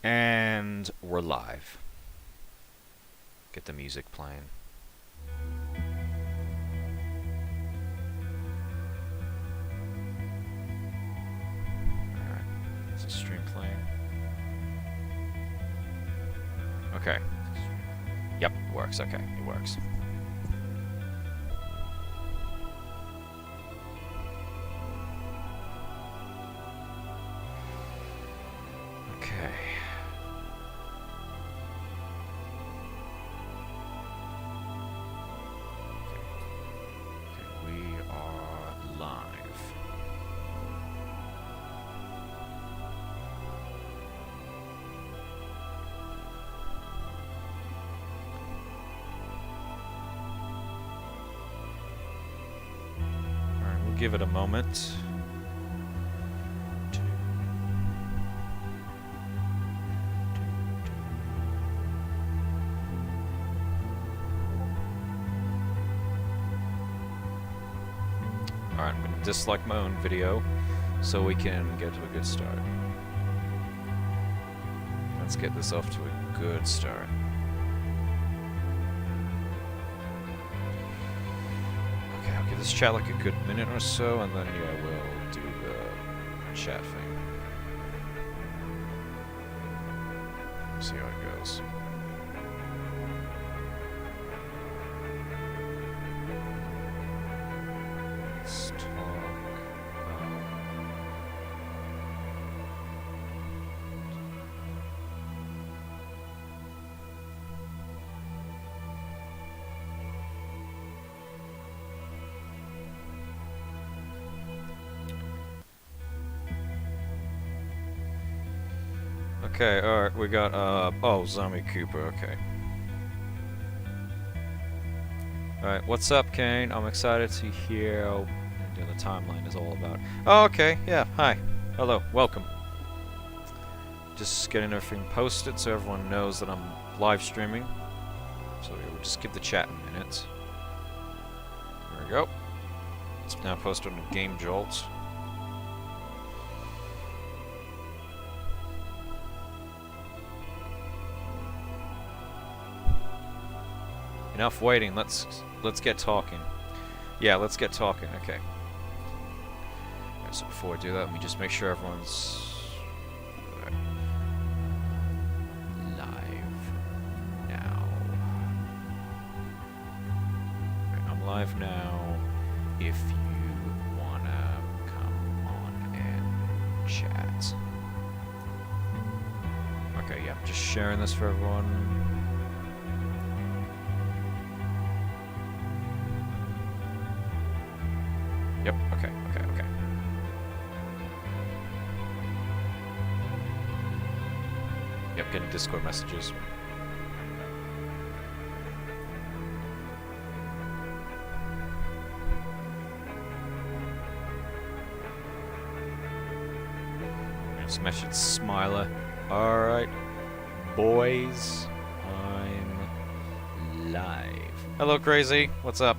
And we're live. Get the music playing. Alright. Is the stream playing? Okay. Yep, it works. Okay, it works. Okay. We are live. Alright, we'll give it a moment. Alright, I'm going to dislike my own video so we can get to a good start. Let's get this off to a good start. Okay, I'll give this chat like a good minute or so, and then, yeah, we'll do the chat thing. See how it goes. Let's talk Okay, alright, we got, oh, Zombie Cooper, okay. Alright, what's up, Kane? I'm excited to hear what the timeline is all about. Oh, okay, yeah, hi. Hello, welcome. Just getting everything posted so everyone knows that I'm live streaming. So yeah, we'll just give the chat a minute. There we go. It's now posted on Game Jolt. Enough waiting. Let's get talking. Yeah, let's get talking. Okay. Right, so before I do that, let me just make sure everyone's live now. Right, I'm live now. If you wanna come on and chat. Okay, yeah, I'm just sharing this for everyone. Yep, okay. Yep, getting Discord messages. Just message Smiler. Alright, boys, I'm live. Hello, Crazy. What's up?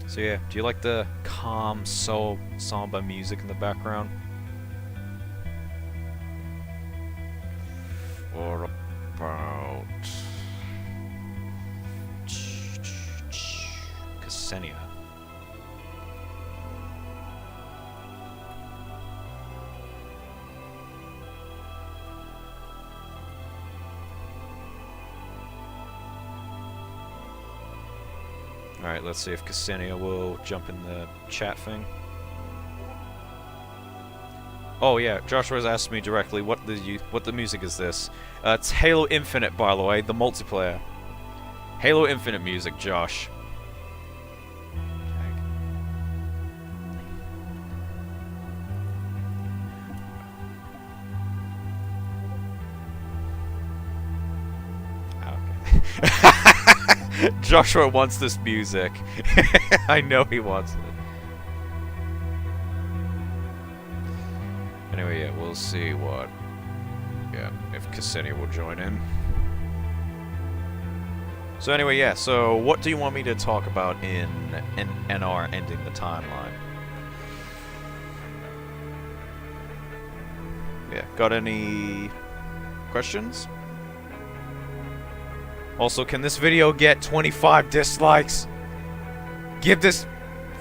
So yeah, do you like the calm, somber music in the background? Or about Ksenia? Alright, let's see if Ksenia will jump in the chat thing. Oh yeah, Joshua's asked me directly, what the music is this? It's Halo Infinite, by the way, the multiplayer. Halo Infinite music, Josh. Okay. Joshua wants this music. I know he wants it. Anyway, yeah, we'll see what... Yeah, if Ksenia will join in. So anyway, yeah, so what do you want me to talk about in NR ending the timeline? Yeah, got any questions? Also, can this video get 25 dislikes? Give this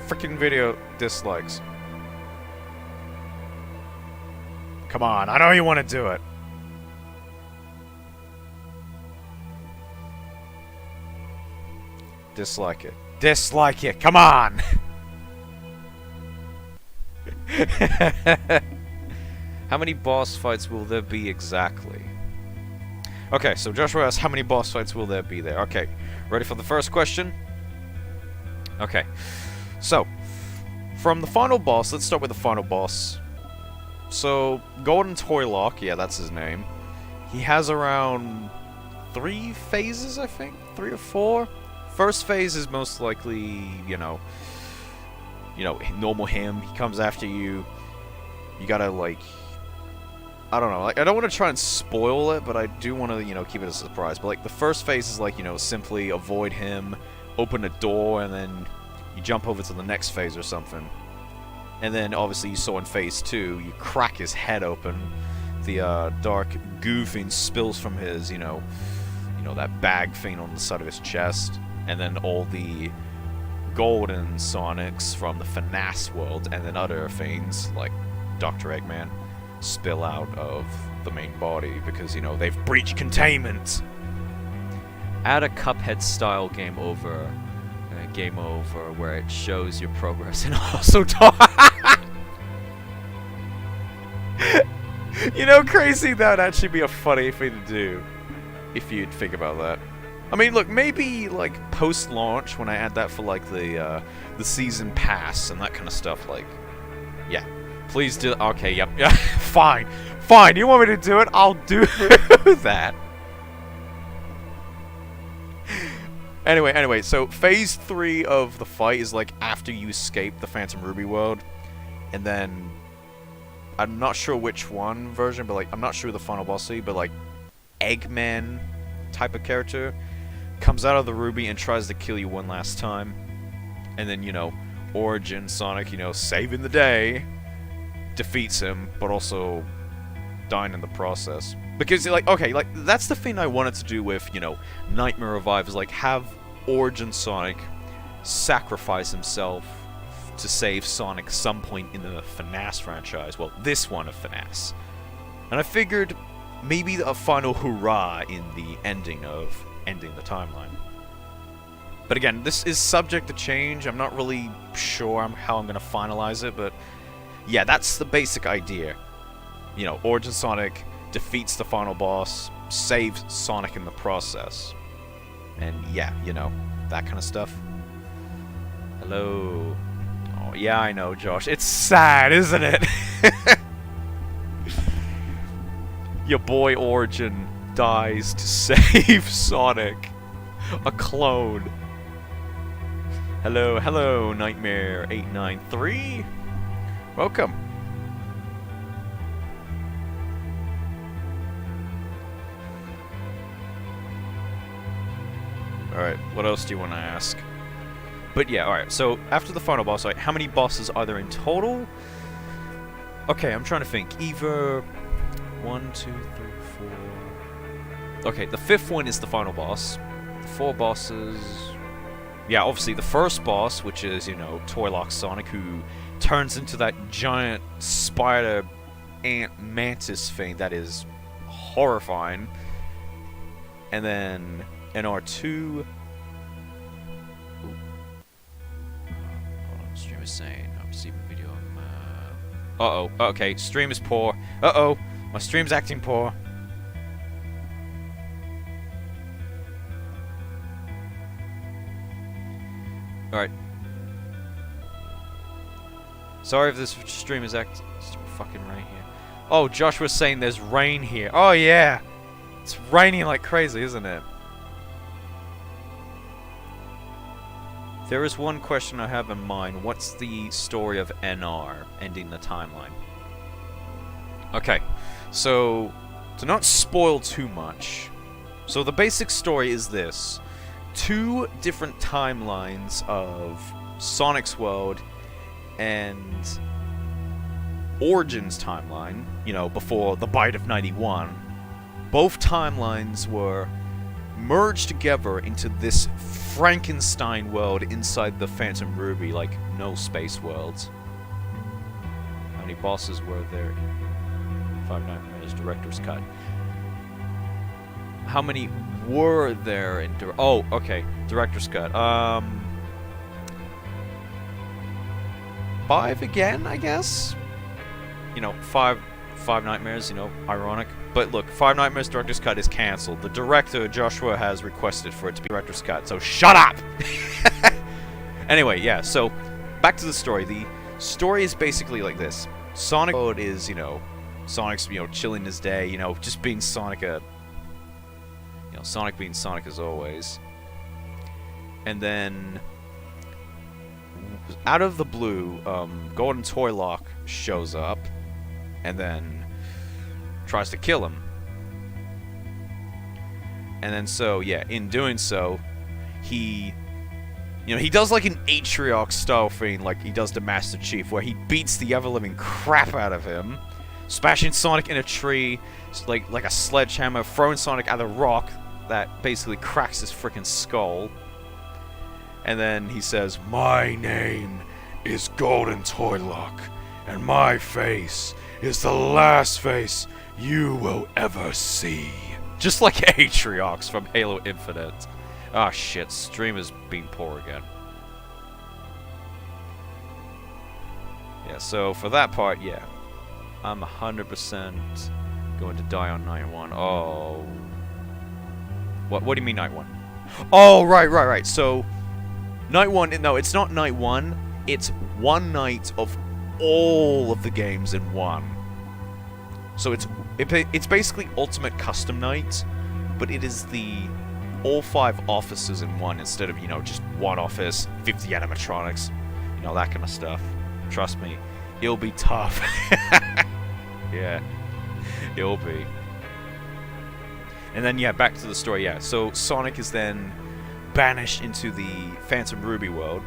freaking video dislikes. Come on, I know you want to do it. Dislike it. Dislike it. Come on! How many boss fights will there be exactly? Okay, so Joshua asks, how many boss fights will there be there? Okay, ready for the first question? Okay, so, from the final boss, let's start with the final boss. So, Golden Toylock, yeah, that's his name. He has around 3 phases, I think? 3 or 4? First phase is most likely, you know, normal him. He comes after you. You gotta, like, I don't know. Like, I don't want to try and spoil it, but I do want to, keep it a surprise. But, like, the first phase is, like, simply avoid him, open a door, and then you jump over to the next phase or something. And then, obviously, you saw in phase 2, you crack his head open. The, dark goo thing spills from his, that bag thing on the side of his chest. And then all the golden Sonics from the Finesse world, and then other things, like Dr. Eggman, spill out of the main body because, they've breached containment. Add a Cuphead-style game over where it shows your progress and also talk. Crazy, that would actually be a funny thing to do if you'd think about that. I mean, look, maybe, like, post-launch, when I add that for, like, the season pass and that kind of stuff, like, yeah. Please do. Okay, yep. Yeah, fine. Fine, you want me to do it? I'll do that. Anyway, so phase 3 of the fight is, like, after you escape the Phantom Ruby world. And then, I'm not sure which one version, but, like, I'm not sure the final boss will be, but, like, Eggman type of character comes out of the Ruby and tries to kill you one last time. And then, Origin Sonic, saving the day, defeats him, but also dying in the process. Because, like, okay, like, that's the thing I wanted to do with, Nightmare Revive, is, like, have Origin Sonic sacrifice himself to save Sonic some point in the Finesse franchise. Well, this one of Finesse. And I figured maybe a final hurrah in the ending the timeline. But again, this is subject to change. I'm not really sure how I'm going to finalize it, but yeah, that's the basic idea. Origin Sonic defeats the final boss, saves Sonic in the process. And yeah, that kind of stuff. Hello. Oh, yeah, I know, Josh. It's sad, isn't it? Your boy Origin dies to save Sonic. A clone. Hello, Nightmare 893. Welcome. Alright, what else do you want to ask? But yeah, alright, so after the final boss fight, how many bosses are there in total? Okay, I'm trying to think. Either 1, 2, 3, 4. Okay, the 5th one is the final boss. The 4 bosses. Yeah, obviously the first boss, which is, Toylock Sonic, who turns into that giant spider ant mantis thing that is horrifying. And then NR2. Hold on, stream is saying I'm receiving video. Uh-oh. Okay, stream is poor. Uh-oh. My stream's acting poor. Alright. Sorry if this stream is acting... It's fucking rain here. Oh, Josh was saying there's rain here. Oh, yeah. It's raining like crazy, isn't it? There is one question I have in mind. What's the story of NR ending the timeline? Okay, so to not spoil too much. So the basic story is this. two different timelines of Sonic's world and Origin's timeline, you know, before the bite of 91. Both timelines were merged together into this Frankenstein world inside the Phantom Ruby, like no space worlds. How many bosses were there in Five Nights Director's Cut? How many were there in oh, okay, Director's Cut. 5 again, I guess? You know, five Nightmares, you know, ironic. But look, Five Nightmares Director's Cut is cancelled. The director, Joshua, has requested for it to be Director's Cut, so shut up! Anyway, yeah, so, back to the story. The story is basically like this. Sonic Mode is, you know, Sonic's, you know, chilling his day, you know, just being Sonic Sonic being Sonic as always. And then, out of the blue, Golden Toylock shows up, and then tries to kill him. And then so, yeah, in doing so, he does like an Atriox style thing, like he does to Master Chief, where he beats the ever-living crap out of him, smashing Sonic in a tree, like a sledgehammer, throwing Sonic at a rock that basically cracks his freaking skull. And then he says, "My name is Golden Toylock, and my face is the last face you will ever see." Just like Atriox from Halo Infinite. Ah, shit, stream is being poor again. Yeah, so for that part, yeah. I'm 100% going to die on night 1. Oh. What do you mean night 1? Oh, right. So, night 1, no, it's not night 1. It's one night of all of the games in one. So it's basically Ultimate Custom Night, but it is the all 5 offices in one instead of, you know, just one office, 50 animatronics, you know, that kind of stuff. Trust me, it'll be tough. Yeah, it'll be. And then, yeah, back to the story, yeah. So Sonic is then banished into the Phantom Ruby world,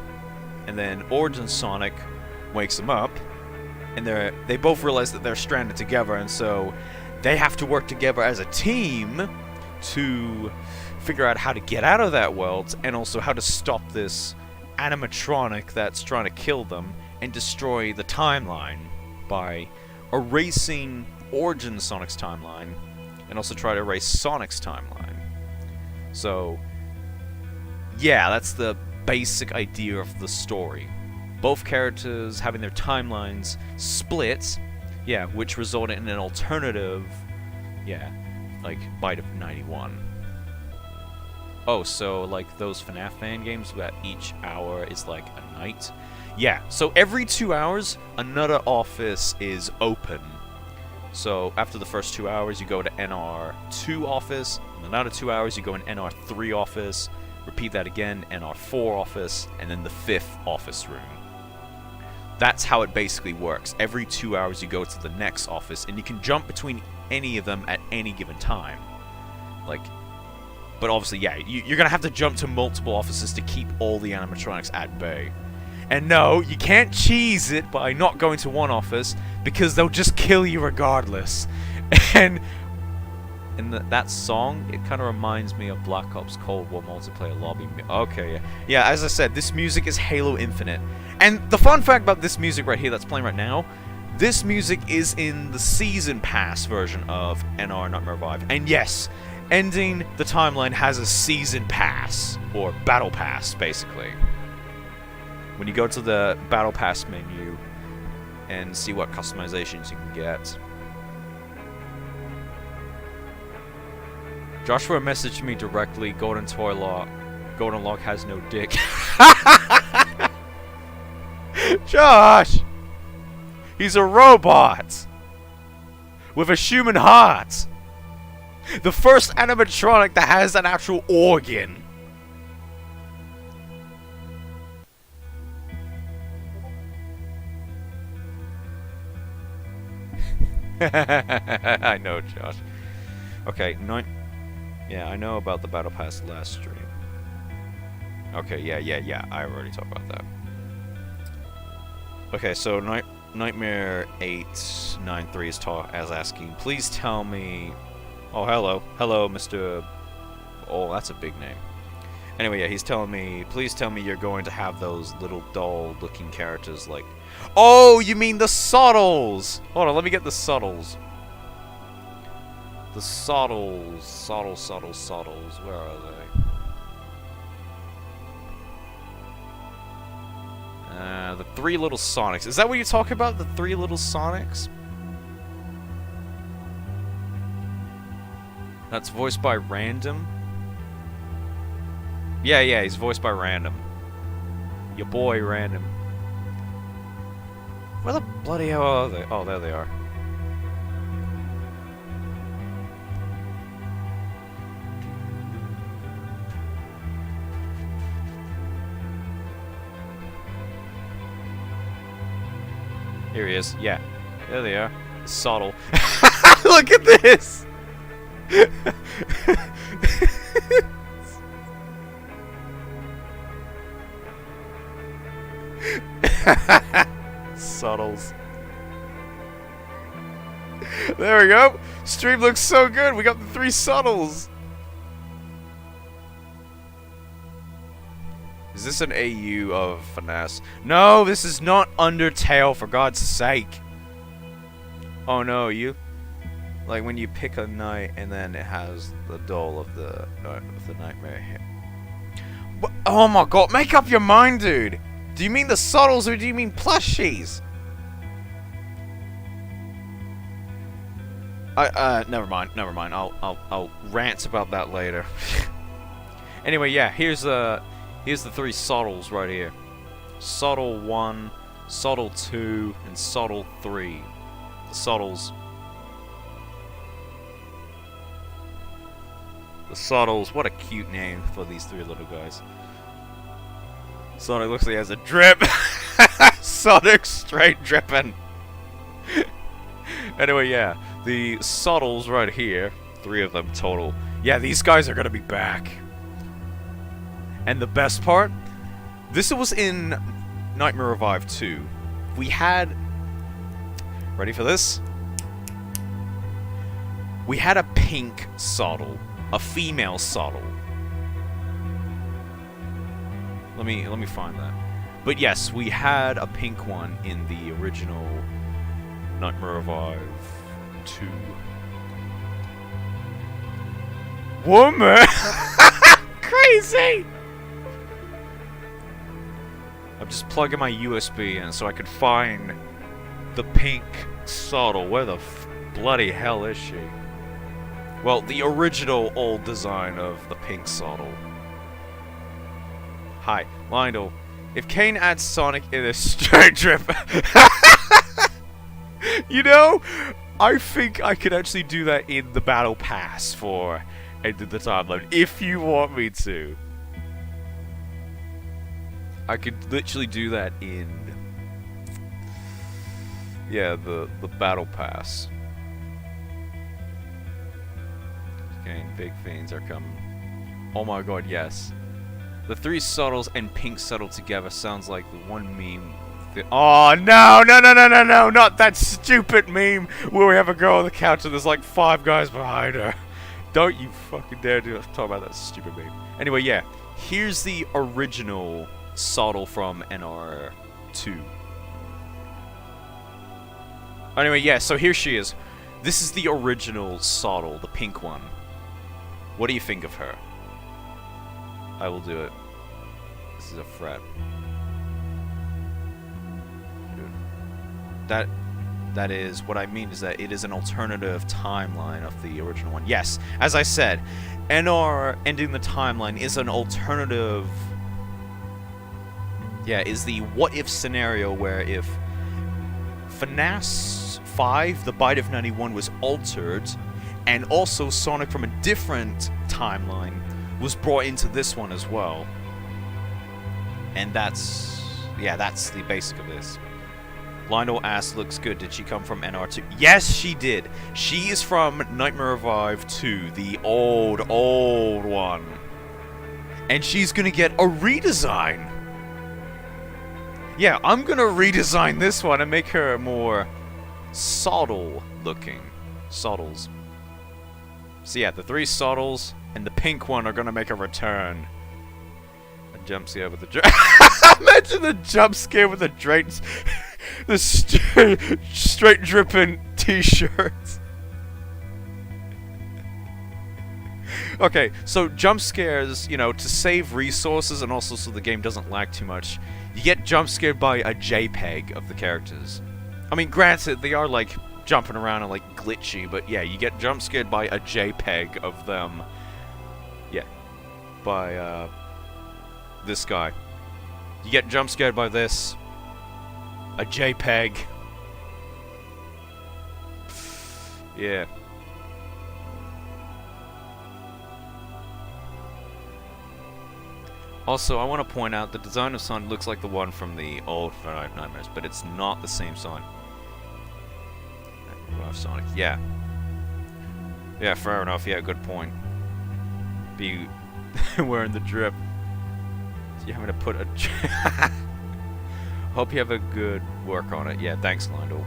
and then Origin Sonic wakes him up, and they both realize that they're stranded together, and so they have to work together as a team to figure out how to get out of that world, and also how to stop this animatronic that's trying to kill them and destroy the timeline by erasing Origin Sonic's timeline, and also try to erase Sonic's timeline. So, yeah, that's the basic idea of the story. Both characters having their timelines split, yeah, which resulted in an alternative, yeah, like, Bite of 91. Oh, so, like, those FNAF fan games that each hour is, like, a night? Yeah, so every 2 hours, another office is open. So, after the first 2 hours, you go to NR2 office, and another 2 hours, you go in NR3 office, repeat that again, NR4 office, and then the 5th office room. That's how it basically works. Every 2 hours, you go to the next office, and you can jump between any of them at any given time. Like, but obviously, yeah, you're gonna have to jump to multiple offices to keep all the animatronics at bay. And no, you can't cheese it by not going to one office, because they'll just kill you regardless. And that song, it kind of reminds me of Black Ops Cold War multiplayer lobby. Okay, yeah, as I said, this music is Halo Infinite. And the fun fact about this music right here that's playing right now, this music is in the Season Pass version of NR Nightmare Revive. And yes, ending the timeline has a Season Pass, or Battle Pass, basically. When you go to the Battle Pass menu and see what customizations you can get. Joshua messaged me directly, Golden Lock has no dick. Josh! He's a robot! With a human heart! The first animatronic that has an actual organ! I know, Josh. Okay, yeah, I know about the Battle Pass last stream. Okay, yeah. I already talked about that. Okay, so Nightmare 893 is asking, please tell me... Oh, hello. Hello, Mr... Oh, that's a big name. Anyway, yeah, he's telling me, please tell me you're going to have those little doll-looking characters like... Oh, you mean the Soddles! Hold on, let me get the Soddles. The Soddles. Soddles. Where are they? The three little Sonics. Is that what you're talking about? The three little Sonics? That's voiced by Random? Yeah, he's voiced by Random. Your boy, Random. Where the bloody hell are they? Oh, there they are. Here he is. Yeah. There they are. Soddle. Look at this! Soddles. There we go. Stream looks so good. We got the three Soddles. Is this an AU of Finesse? No, this is not Undertale, for God's sake. Oh no, you... Like when you pick a knight and then it has the doll of the nightmare here. What? Oh my god, make up your mind, dude! Do you mean the Soddles or do you mean plushies? Never mind. I'll rant about that later. Anyway, yeah, here's the three Soddles right here. Soddle 1, Soddle 2, and Soddle 3. The Soddles. The Soddles. What a cute name for these three little guys. Sonic looks like he has a drip. Sonic straight dripping. Anyway, yeah. The Soddles right here. 3 of them total. Yeah, these guys are gonna be back. And the best part, this was in Nightmare Revive 2. We had... Ready for this? We had a pink Soddle. A female Soddle. Let me find that. But yes, we had a pink one in the original Nightmare Revive 2. Woman! Crazy! I'm just plugging my USB in so I could find the pink Soddle. Where the bloody hell is she? Well, the original old design of the pink Soddle. Hi, Lionel. If Kane adds Sonic in a straight drip... You know, I think I could actually do that in the Battle Pass for End of the Timeline, if you want me to. I could literally do that in... Yeah, the Battle Pass. Okay, big fiends are coming. Oh my god, yes. The 3 Soddles and pink Soddle together sounds like the one meme. Oh no, not that stupid meme where we have a girl on the couch and there's like 5 guys behind her. Don't you fucking dare talk about that stupid meme. Anyway, yeah, here's the original Soddle from NR2. Anyway, yeah, so here she is. This is the original Soddle, the pink one. What do you think of her? I will do it. This is a fret. Dude. That is, what I mean is that it is an alternative timeline of the original one. Yes, as I said, NR ending the timeline is an alternative... Yeah, is the what-if scenario where if Finesse 5, the Bite of 91, was altered, and also Sonic from a different timeline was brought into this one as well. And that's... yeah, that's the basic of this. Lionel asks, looks good. Did she come from NR2? Yes, she did. She is from Nightmare Revive 2, the old one. And she's gonna get a redesign. Yeah, I'm gonna redesign this one and make her more Soddle looking. Soddles. So yeah, the 3 Soddles and the pink one are gonna make a return. A jump scare with the imagine the jump scare with the drapes, the straight dripping t-shirts. Okay, so jump scares, you know, to save resources and also so the game doesn't lag too much, you get jump scared by a JPEG of the characters. I mean, granted, they are, like, jumping around and, like, glitchy, but yeah, you get jump scared by a JPEG of them. Yeah. By, this guy. You get jump scared by this. A JPEG. Yeah. Also, I want to point out the design of Sonic looks like the one from the old Five Nightmares, but it's not the same Sonic. Sonic, yeah. Yeah, fair enough, yeah, good point. Be wearing the drip. So you're having to put a... Hope you have a good work on it. Yeah, thanks, Lindell.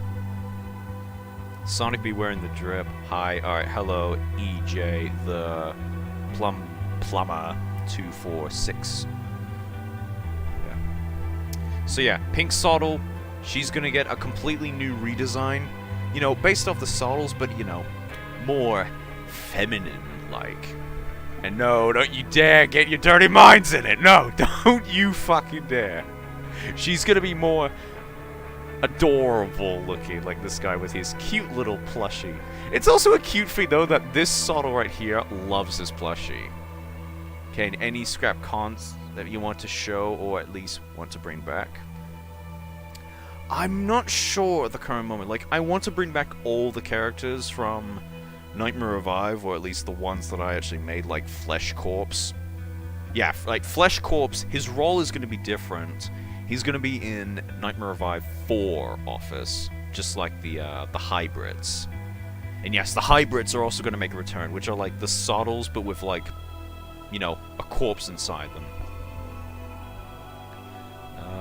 Sonic be wearing the drip. Hi, alright, hello, EJ, the plumber 246. Yeah. So yeah, Pink Soddle, she's gonna get a completely new redesign. You know, based off the Soddles, but, you know, more feminine-like. And no, don't you dare get your dirty minds in it! No, don't you fucking dare! She's gonna be more adorable looking, like this guy with his cute little plushie. It's also a cute feat, though, that this Soddle right here loves his plushie. Okay, and any scrap cons that you want to show, or at least want to bring back? I'm not sure at the current moment. Like, I want to bring back all the characters from Nightmare Revive, or at least the ones that I actually made, like Flesh Corpse. Yeah, like Flesh Corpse, his role is going to be different. He's going to be in Nightmare Revive 4 Office, just like the hybrids. And yes, the hybrids are also going to make a return, which are like the Soddles, but with, like, you know, a corpse inside them.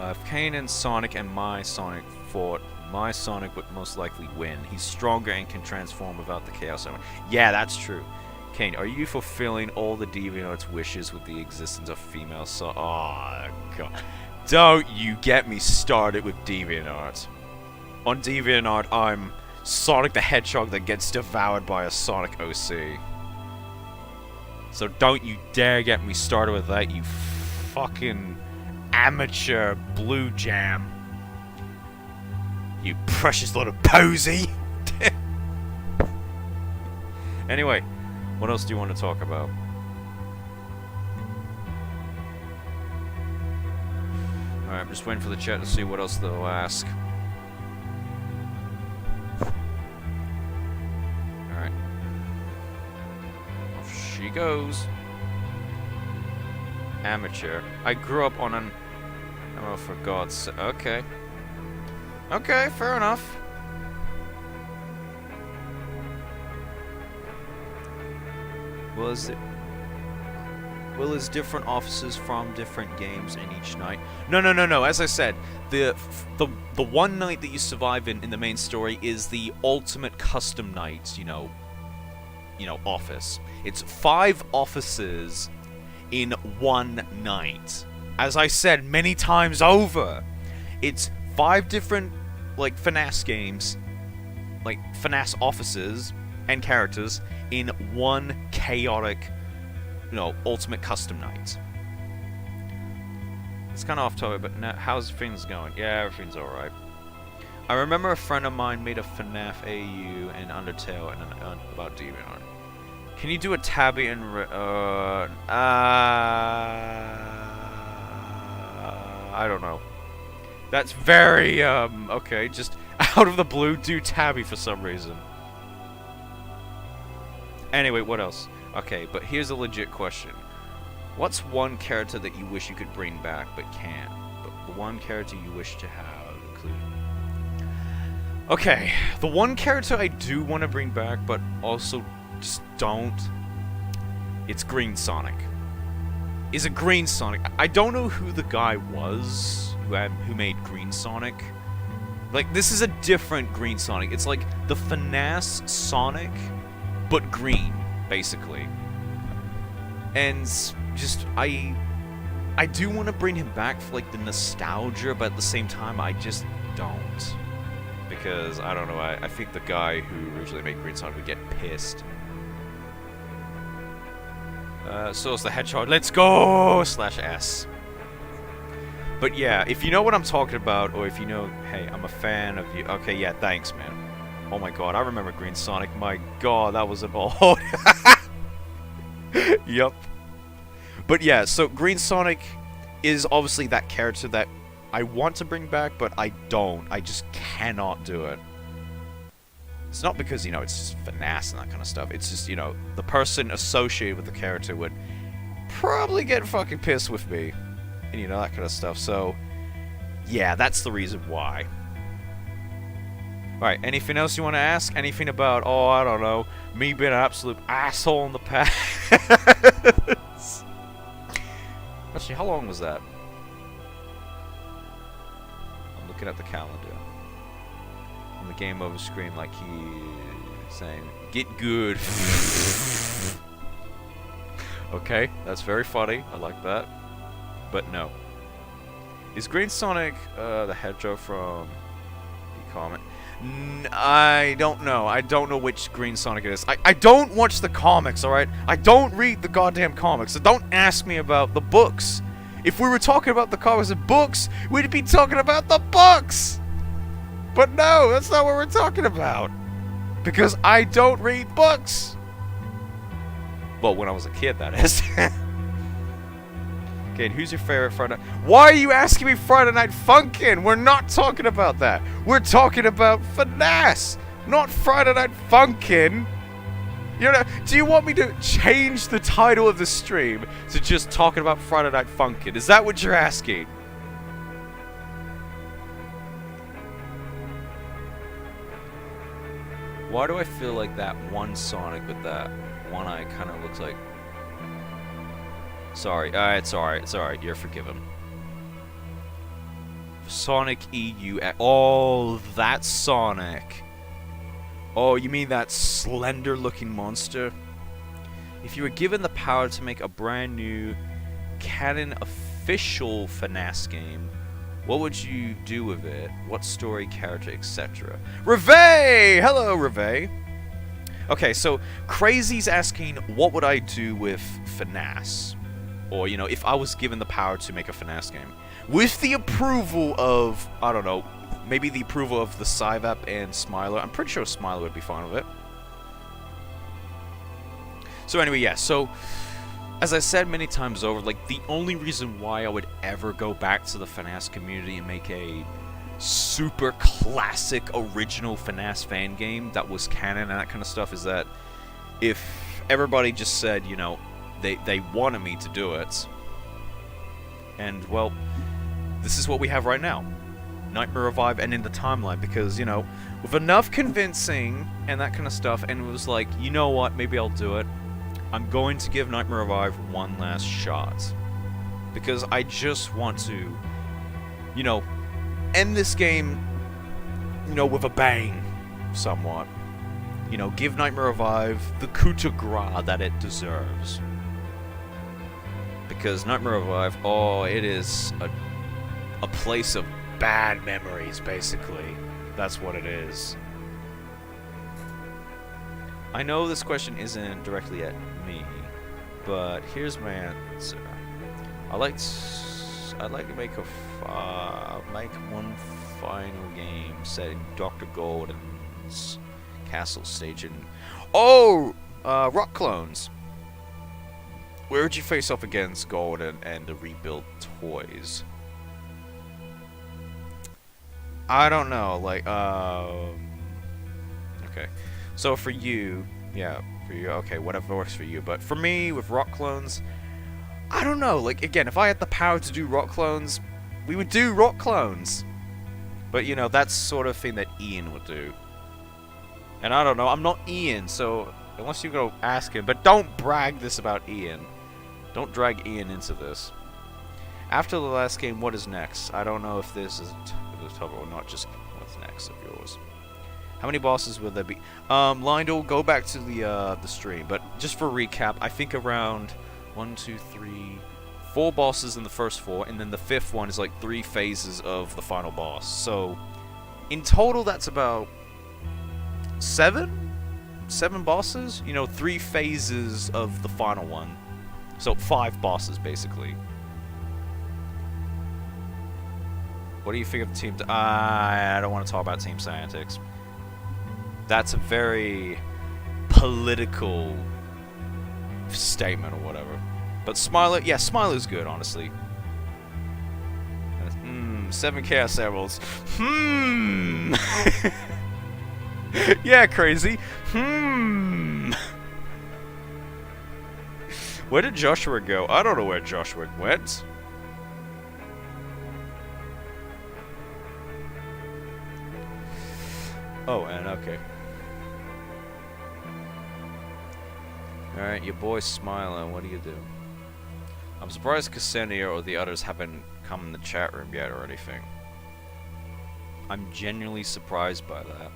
If Kane and Sonic and my Sonic fought, my Sonic would most likely win. He's stronger and can transform without the Chaos Element. Yeah, that's true. Kane, are you fulfilling all the DeviantArt's wishes with the existence of female Oh, God. Don't you get me started with DeviantArt. On DeviantArt, I'm Sonic the Hedgehog that gets devoured by a Sonic OC. So don't you dare get me started with that, you fucking amateur blue jam. You precious little posy. Anyway, what else do you want to talk about? Alright, I'm just waiting for the chat to see what else they'll ask. Alright. Off she goes. Amateur. I grew up on an... Oh, for God's sake. Okay. Okay, fair enough. Well, is different offices from different games in each night? No. As I said, the one night that you survive in the main story is the ultimate custom night, you know, office. It's 5 offices in one night. As I said many times over, it's 5 different, like, Finesse games, like, Finesse offices and characters in one chaotic, you know, ultimate custom night. It's kind of off topic, but now, how's things going? Yeah, everything's alright. I remember a friend of mine made a FNAF AU and Undertale and about DeviantArt. Can you do a tabby and I don't know. That's very okay, just out of the blue, do tabby for some reason. Anyway, what else? Okay, but here's a legit question. What's one character that you wish you could bring back but can't? But the one character you wish to have included. Okay, the one character I do want to bring back but also just don't. It's Green Sonic. is a Green Sonic. I don't know who the guy was who made Green Sonic. Like, this is a different Green Sonic. It's like the Finesse Sonic, but green, basically. And just, I do want to bring him back for, like, the nostalgia, but at the same time, I just don't. Because, I don't know, I think the guy who originally made Green Sonic would get pissed. So is the Hedgehog. Let's go! /S. But yeah, if you know what I'm talking about, or if you know, hey, I'm a fan of you. Okay, yeah, thanks, man. Oh my god, I remember Green Sonic. My god, that was an old. Yup. But yeah, so Green Sonic is obviously that character that I want to bring back, but I don't. I just cannot do it. It's not because, you know, it's finesse and that kind of stuff. It's just, you know, the person associated with the character would probably get fucking pissed with me. And, you know, that kind of stuff. So, yeah, that's the reason why. Alright, anything else you want to ask? Anything about, oh, I don't know, me being an absolute asshole in the past? Actually, how long was that? I'm looking at the calendar. On the game over screen, like he's saying, get good. Okay, that's very funny. I like that. But no. Is Green Sonic the Hedgehog from the comic? I don't know. I don't know which Green Sonic it is. I don't watch the comics, alright? I don't read the goddamn comics, so don't ask me about the books. If we were talking about the comics and books, we'd be talking about the books! But no, that's not what we're talking about. Because I don't read books! Well, when I was a kid, that is. Okay, and who's your favorite Friday Night? Why are you asking me Friday Night Funkin'? We're not talking about that. We're talking about Finesse, not Friday Night Funkin'. You know, do you want me to change the title of the stream to just talking about Friday Night Funkin'? Is that what you're asking? Why do I feel like that one Sonic with that one eye kind of looks like... Sorry, it's alright, you're forgiven. Sonic EU... Oh, that Sonic. Oh, you mean that slender-looking monster? If you were given the power to make a brand new canon official Finesse game, what would you do with it? What story, character, etc.? Reve! Hello, Reve! Okay, so Crazy's asking, what would I do with Finesse? Or, you know, if I was given the power to make a Finesse game. With the approval of, I don't know, maybe the approval of the Cyvap and Smiler. I'm pretty sure Smiler would be fine with it. So anyway, yeah, so... As I said many times over, like, the only reason why I would ever go back to the Finesse community and make a super classic original Finesse fan game that was canon and that kind of stuff is that if everybody just said, you know, they wanted me to do it, and, well, this is what we have right now. Nightmare Revive and in the timeline, because, you know, with enough convincing and that kind of stuff, and it was like, you know what, maybe I'll do it. I'm going to give Nightmare Revive one last shot. Because I just want to, you know, end this game, you know, with a bang, somewhat. You know, give Nightmare Revive the coup de grace that it deserves. Because Nightmare Revive, oh, it is a place of bad memories, basically. That's what it is. I know this question isn't directly at me, but here's my answer. I'd like to make one final game set in Dr. Golden's castle stage in... Oh! Rock Clones. Where would you face off against Golden and the rebuilt toys? I don't know, like, okay. So for you, yeah, for you, okay, whatever works for you. But for me, with Rock Clones, I don't know. Like, again, if I had the power to do Rock Clones, we would do Rock Clones. But, you know, that's sort of thing that Ian would do. And I don't know, I'm not Ian, so unless you go ask him. But don't brag this about Ian. Don't drag Ian into this. After the last game, what is next? I don't know if this is the top or not. Just what's next of yours. How many bosses will there be? Lindell, go back to the stream. But just for recap, I think around 1, 2, 3, 4 bosses in the first 4, and then the 5th one is like 3 phases of the final boss. So in total, that's about 7 bosses. You know, 3 phases of the final one. So 5 bosses basically. What do you think of the team? I don't want to talk about Team Scientix. That's a very political statement or whatever. But Smiler, yeah, Smiler's good, honestly. 7 Chaos Emeralds. Yeah, crazy. Where did Joshua go? I don't know where Joshua went. Oh, and okay. Alright, your boy's smiling. What do you do? I'm surprised Ksenia or the others haven't come in the chat room yet or anything. I'm genuinely surprised by that.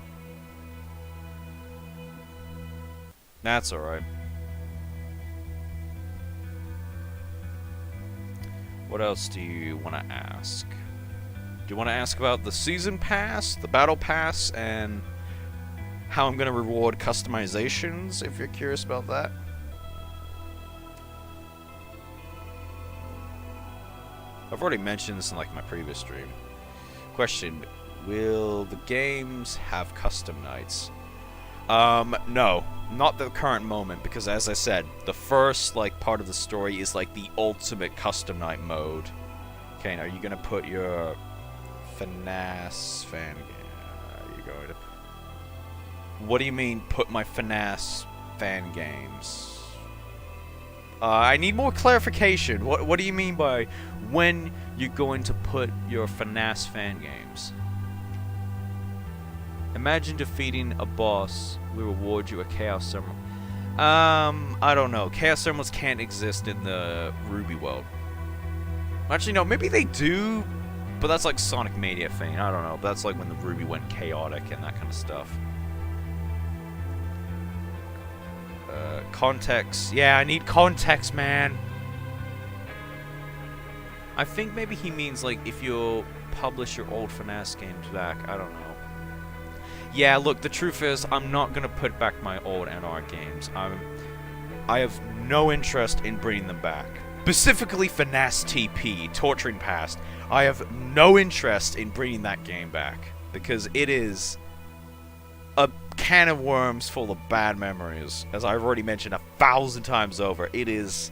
That's alright. What else do you want to ask? Do you want to ask about the Season Pass, the Battle Pass, and how I'm going to reward customizations, if you're curious about that? I've already mentioned this in like my previous stream. Question, will the games have custom nights? No, not the current moment, because as I said, the first like part of the story is like the ultimate custom night mode. Kane, are you going to put your Finesse fan game? Are you going to... What do you mean, put my Finesse fan games? I need more clarification. What do you mean by when you're going to put your Finesse fan games? Imagine defeating a boss. We reward you a Chaos Emerald. I don't know. Chaos Emeralds can't exist in the Ruby world. Actually, no. Maybe they do, but that's like Sonic Mania thing. I don't know. That's like when the Ruby went chaotic and that kind of stuff. Context. Yeah, I need context, man. I think maybe he means like if you'll publish your old Finesse games back. I don't know. Yeah, look, the truth is I'm not gonna put back my old NR games. I have no interest in bringing them back. Specifically Finesse TP, Torturing Past. I have no interest in bringing that game back because it is a can of worms full of bad memories. As I've already mentioned 1,000 times over, it is...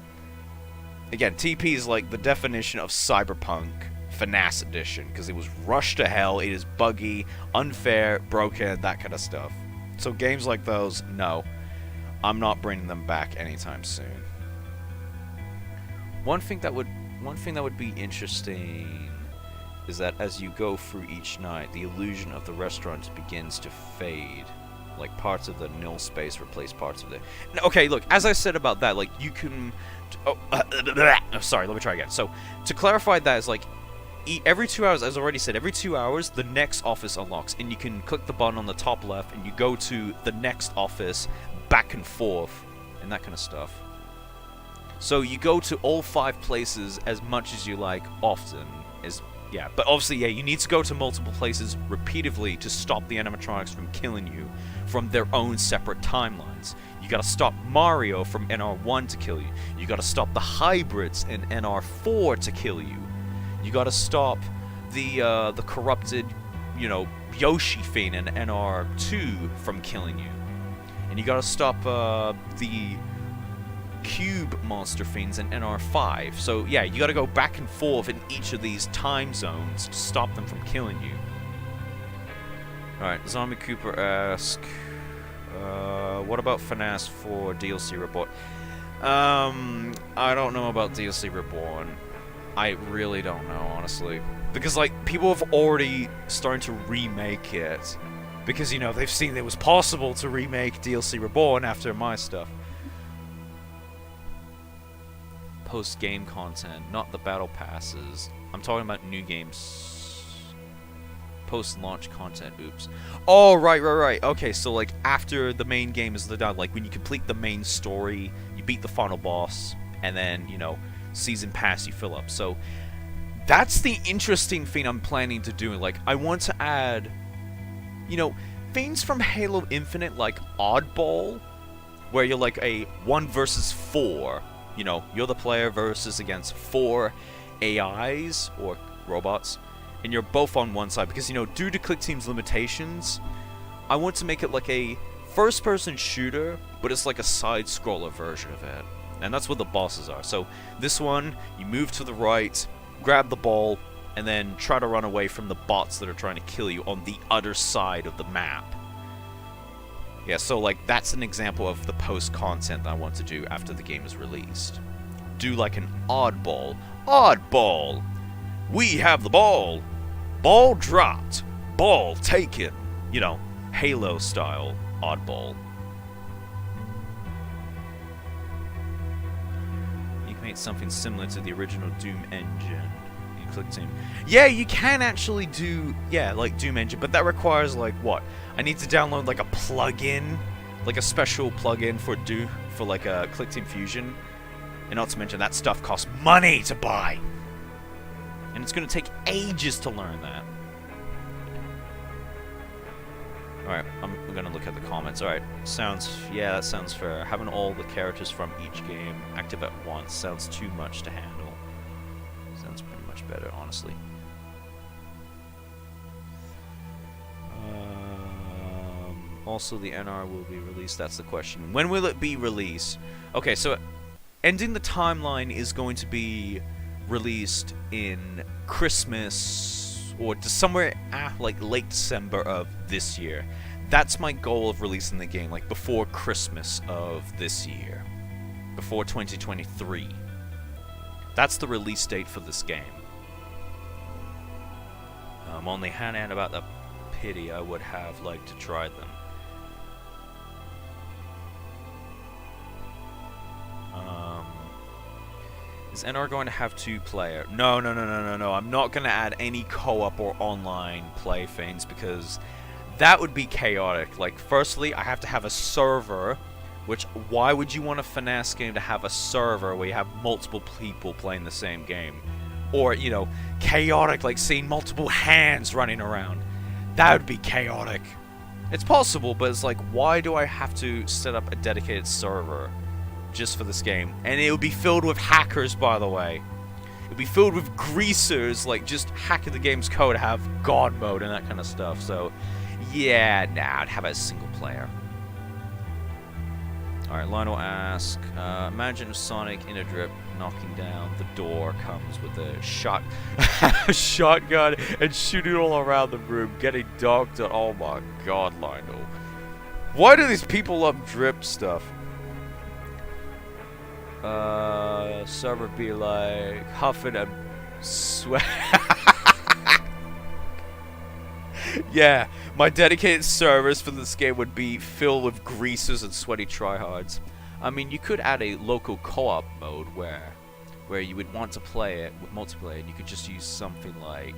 Again, TP is like the definition of Cyberpunk Finesse Edition, because it was rushed to hell, it is buggy, unfair, broken, that kind of stuff. So games like those, no. I'm not bringing them back anytime soon. One thing that would be interesting is that as you go through each night, the illusion of the restaurant begins to fade. Like parts of the nil space replace parts of the... Okay, look, as I said about that, like you can... Oh, sorry, let me try again. So, to clarify that is like, every 2 hours, as I already said, every 2 hours, the next office unlocks, and you can click the button on the top left, and you go to the next office, back and forth, and that kind of stuff. So you go to all 5 places as much as you like, often, yeah, but obviously, yeah, you need to go to multiple places repeatedly to stop the animatronics from killing you from their own separate timelines. You gotta stop Mario from NR1 to kill you. You gotta stop the hybrids in NR4 to kill you. You gotta stop the corrupted, you know, Yoshi thing in NR2 from killing you. And you gotta stop the cube monster fiends in NR5. So yeah, you gotta go back and forth in each of these time zones to stop them from killing you. Alright, Zombie Cooper asks, what about Finesse for DLC Reborn? I don't know about DLC Reborn. I really don't know, honestly. Because, like, people have already started to remake it. Because, you know, they've seen it was possible to remake DLC Reborn after my stuff. post-game content, not the battle passes. I'm talking about new games. Post-launch content, oops. Oh, right. Okay, so like after the main game is done, like when you complete the main story, you beat the final boss, and then, you know, season pass you fill up. So that's the interesting thing I'm planning to do. Like, I want to add, you know, things from Halo Infinite, like Oddball, where you're like a 1 versus 4. You know, you're the player versus against 4 AIs or robots, and you're both on one side. Because, you know, due to ClickTeam's limitations, I want to make it like a first-person shooter, but it's like a side-scroller version of it. And that's what the bosses are. So this one, you move to the right, grab the ball, and then try to run away from the bots that are trying to kill you on the other side of the map. Yeah, so like that's an example of the post-content that I want to do after the game is released. Do like an oddball. Oddball! We have the ball! Ball dropped! Ball taken! You know, Halo style oddball. You can make something similar to the original Doom engine. ClickTeam. Yeah, you can actually do, like Doom engine, but that requires like what? I need to download like a plugin, like a special plugin for like a ClickTeam Fusion, and not to mention that stuff costs money to buy, and it's gonna take ages to learn that. All right, I'm gonna look at the comments. All right, that sounds fair. Having all the characters from each game active at once sounds too much to handle. Sounds pretty much better, honestly. Also, the NR will be released. That's the question. When will it be released? Okay, so Ending the Timeline is going to be released in Christmas or somewhere like late December of this year. That's my goal of releasing the game, like before Christmas of this year, before 2023. That's the release date for this game. I'm only hanging about the pity I would have liked to try them. Is NR going to have 2-player? No. I'm not going to add any co-op or online play things because that would be chaotic. Like, firstly, I have to have a server. Which, why would you want a Finesse game to have a server where you have multiple people playing the same game? Or, you know, chaotic, like seeing multiple hands running around. That would be chaotic. It's possible, but it's like, why do I have to set up a dedicated server just for this game? And it would be filled with hackers, by the way. It would be filled with greasers, like, just hacking the game's code, have God mode and that kind of stuff. So, yeah, I'd have it as single player. Alright, Lionel asks, imagine if Sonic in a drip knocking down the door comes with a shotgun and shooting all around the room, getting dogged on. Oh my god, Lionel. Why do these people love drip stuff? Server be like huffing and sweat. Yeah, my dedicated servers for this game would be filled with greasers and sweaty tryhards. I mean, you could add a local co-op mode where you would want to play it with multiplayer, and you could just use something like,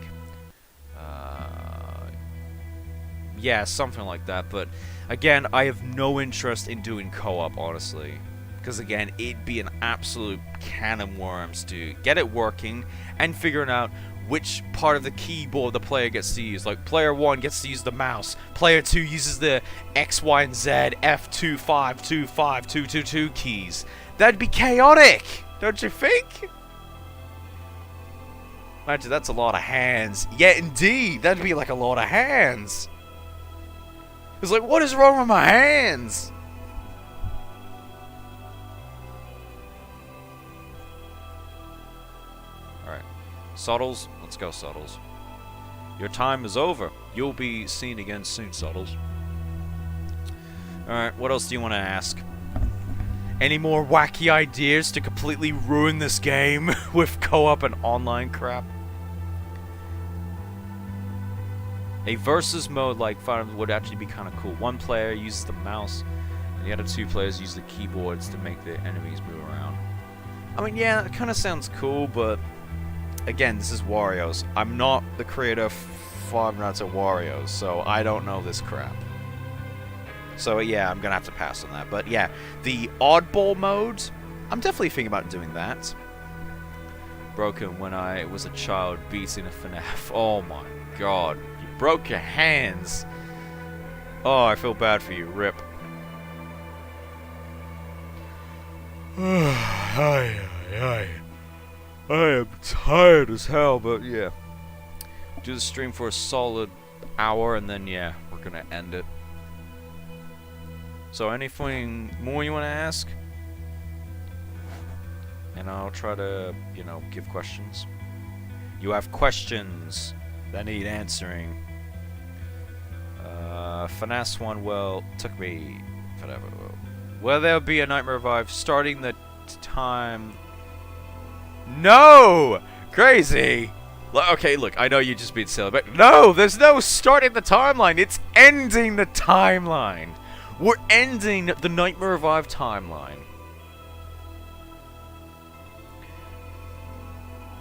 something like that. But again, I have no interest in doing co-op, honestly, because again, it'd be an absolute can of worms to get it working and figuring out which part of the keyboard the player gets to use. Like, player 1 gets to use the mouse, player 2 uses the X, Y, and Z, F2, 5, 2, 5, 2, 2, 2 keys. That'd be chaotic, don't you think? Imagine, that's a lot of hands. Yeah, indeed, that'd be like a lot of hands. It's like, what is wrong with my hands? Alright. Soddles, let's go, Soddles. Your time is over. You'll be seen again soon, Soddles. Alright, what else do you want to ask? Any more wacky ideas to completely ruin this game with co-op and online crap? A versus mode like Fire Emblem would actually be kind of cool. One player uses the mouse, and the other 2 players use the keyboards to make the enemies move around. I mean, yeah, it kind of sounds cool, but again, this is Wario's. I'm not the creator of Five Nights at Wario's, so I don't know this crap. So yeah, I'm gonna have to pass on that. But yeah, the oddball mode, I'm definitely thinking about doing that. Broken when I was a child beating a FNAF. Oh my god, you broke your hands. Oh, I feel bad for you, rip. I am tired as hell, but yeah. Do the stream for a solid hour, and then yeah, we're gonna end it. So anything more you want to ask? And I'll try to, you know, give questions. You have questions that need answering. Finesse One, well, took me forever. Will there be a Nightmare Revive starting the time? No! Crazy! Okay, look, I know you're just being silly, but no! There's no starting the timeline! It's ending the timeline! We're ending the Nightmare Revive timeline.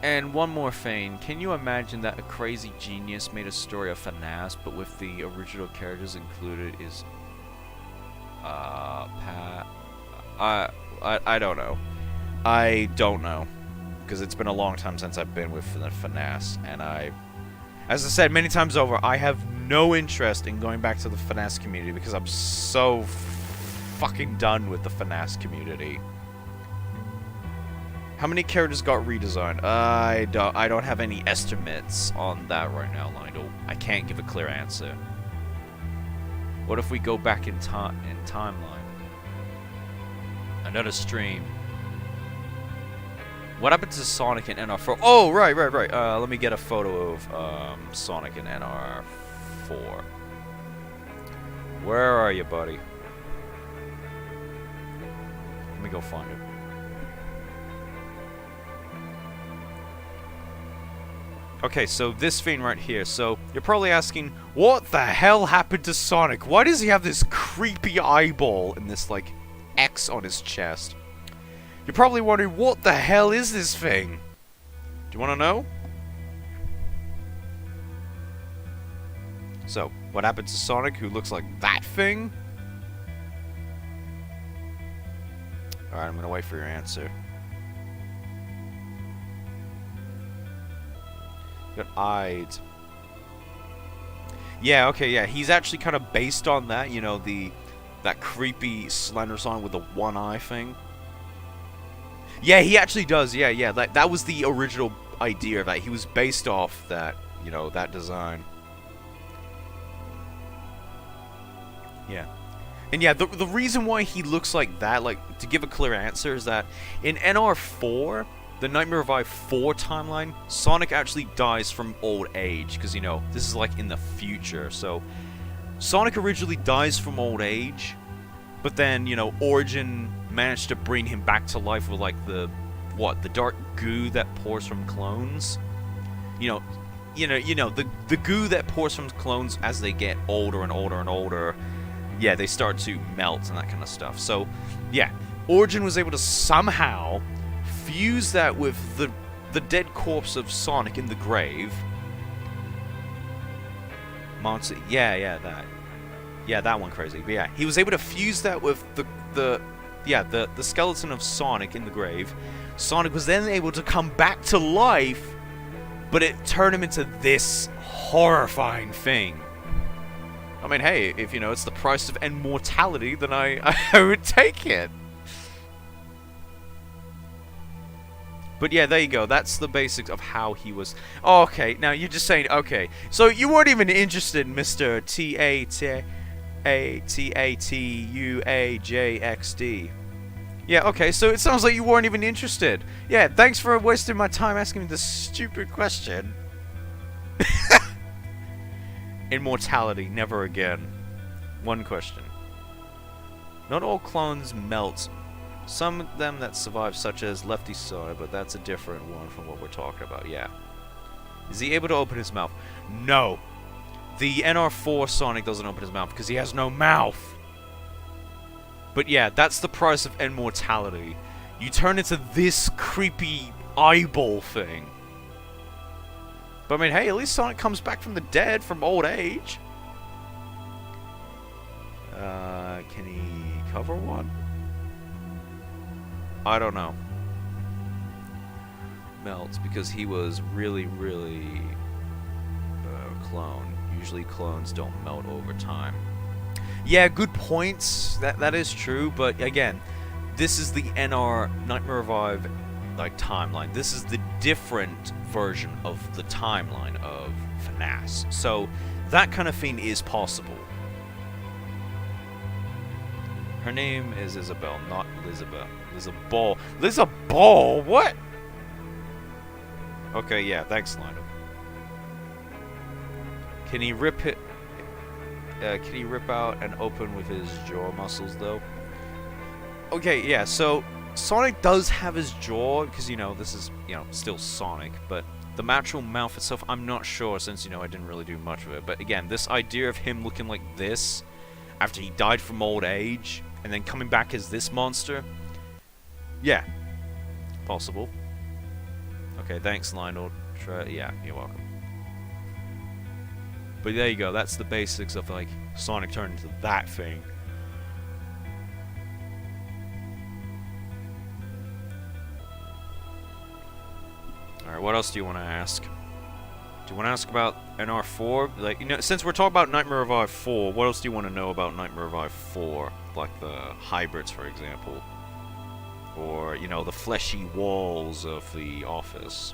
And one more thing, can you imagine that a crazy genius made a story of FNAF, but with the original characters included is... I don't know. I don't know. Because it's been a long time since I've been with the FNAF, and as I said many times over, I have no interest in going back to the FNAF community because I'm so fucking done with the FNAF community. How many characters got redesigned? I don't have any estimates on that right now, Lionel. I can't give a clear answer. What if we go back in timeline? Another stream. What happened to Sonic and NR4? Oh, right. Let me get a photo of Sonic and NR4. Where are you, buddy? Let me go find it. Okay, so this thing right here. So, you're probably asking, what the hell happened to Sonic? Why does he have this creepy eyeball and this, like, X on his chest? You're probably wondering, what the hell is this thing? Do you want to know? So, what happened to Sonic, who looks like that thing? Alright, I'm gonna wait for your answer. Got eyed. Yeah, okay, yeah. He's actually kind of based on that, you know, that creepy Slender Sonic with the one eye thing. Yeah, he actually does. Yeah. That was the original idea of that. He was based off that, you know, that design. Yeah. And yeah, the reason why he looks like that, like, to give a clear answer, is that in NR4, the Nightmare Revive 4 timeline, Sonic actually dies from old age, because, you know, this is like in the future. So, Sonic originally dies from old age, but then, you know, Origin managed to bring him back to life with, like, the dark goo that pours from clones. You know, the goo that pours from clones as they get older and older and older. Yeah, they start to melt and that kind of stuff. So, yeah, Origin was able to somehow fuse that with the dead corpse of Sonic in the grave. Monster, yeah, that one crazy. But yeah, he was able to fuse that with the skeleton of Sonic in the grave. Sonic was then able to come back to life, but it turned him into this horrifying thing. I mean, hey, if, you know, it's the price of immortality, then I would take it. But yeah, there you go. That's the basics of how he was. Oh, okay, now you're just saying, okay. So you weren't even interested in Mr. T-A-T-A-T-U-A-J-X-D. Yeah, okay, so it sounds like you weren't even interested. Yeah, thanks for wasting my time asking me this stupid question. Immortality, never again. One question. Not all clones melt. Some of them that survive, such as Lefty Sonic, but that's a different one from what we're talking about, yeah. Is he able to open his mouth? No. The NR4 Sonic doesn't open his mouth because he has no mouth. But yeah, that's the price of immortality. You turn into this creepy eyeball thing. But I mean, hey, at least Sonic comes back from the dead from old age. Can he cover one? I don't know. Melts because he was really clone. Usually clones don't melt over time. Yeah, good points. That is true, but again, this is the NR Nightmare Revive like timeline. This is the different version of the timeline of Finesse. So that kind of thing is possible. Her name is Isabel, not Elizabeth. Lizaball. Lizaball? What? Okay, yeah, thanks, Lionel. Can he rip it? Can he rip out and open with his jaw muscles, though? Okay, yeah, so Sonic does have his jaw, because, you know, this is, you know, still Sonic, but the actual mouth itself, I'm not sure, since, you know, I didn't really do much of it. But again, this idea of him looking like this, after he died from old age, and then coming back as this monster, yeah, possible. Okay, thanks, Lionel. Yeah, you're welcome. But there you go, that's the basics of, like, Sonic turning into that thing. Alright, what else do you want to ask? Do you want to ask about NR4? Like, you know, since we're talking about Nightmare Revive 4, what else do you want to know about Nightmare Revive 4? Like the hybrids, for example. Or, you know, the fleshy walls of the office.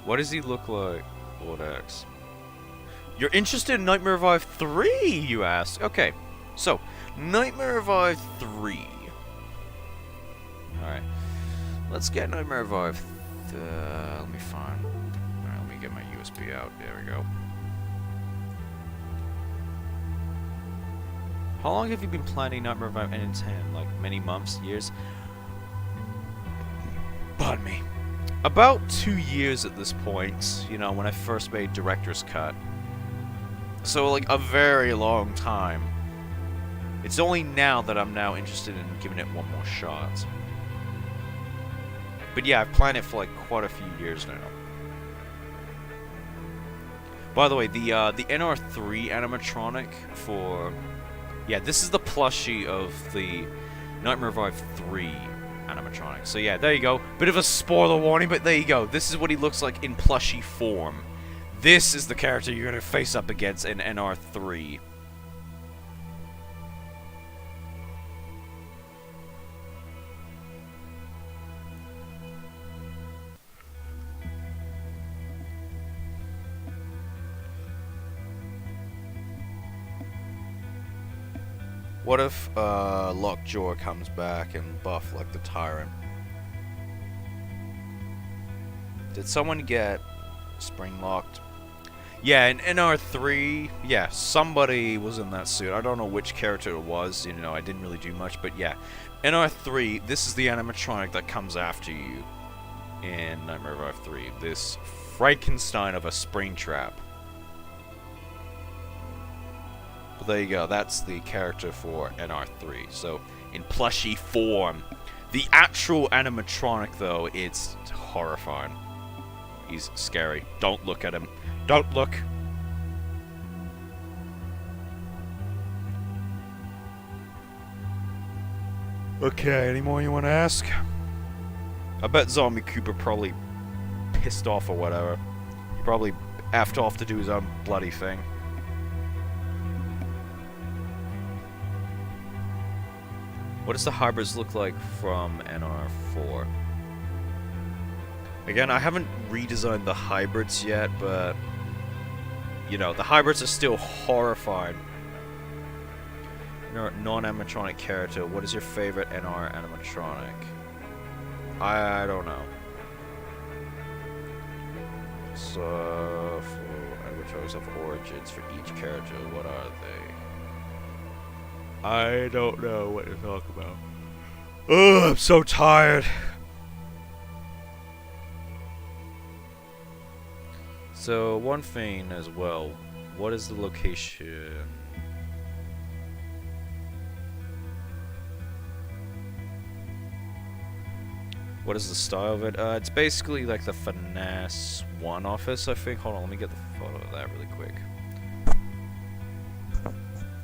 What does he look like? Lord X. You're interested in Nightmare Revive 3, you ask? Okay, so, Nightmare Revive 3. Alright. Let's get Nightmare Revive. Let me find. Alright, let me get my USB out. There we go. How long have you been planning Nightmare Revive N10? Like many months, years? Pardon me. About 2 years at this point, you know, when I first made Director's Cut. So, like, a very long time. It's only now that I'm now interested in giving it one more shot. But yeah, I've planned it for, like, quite a few years now. By the way, the NR3 animatronic for... Yeah, this is the plushie of the Nightmare Revive 3 animatronic. So yeah, there you go. Bit of a spoiler warning, but there you go. This is what he looks like in plushie form. This is the character you're going to face up against in NR3. What if Lockjaw comes back and buff like the Tyrant? Did someone get spring locked? Yeah, in NR3, yeah, somebody was in that suit. I don't know which character it was, you know, I didn't really do much, but yeah. NR3, this is the animatronic that comes after you in Nightmare Revive 3. This Frankenstein of a Springtrap. But there you go, that's the character for NR3. So, in plushie form. The actual animatronic, though, it's horrifying. He's scary. Don't look at him. Don't look! Okay, any more you want to ask? I bet Zombie Cooper probably pissed off or whatever. He probably effed off to do his own bloody thing. What does the hybrids look like from NR4? Again, I haven't redesigned the hybrids yet, but... You know, the hybrids are still horrifying. Non-animatronic character, what is your favorite NR animatronic? I don't know. So, for animatronics of origins for each character, what are they? I don't know what to talk about. Ugh, I'm so tired. So, one thing as well, what is the location? What is the style of it? It's basically like the Finesse One Office, I think. Hold on, let me get the photo of that really quick.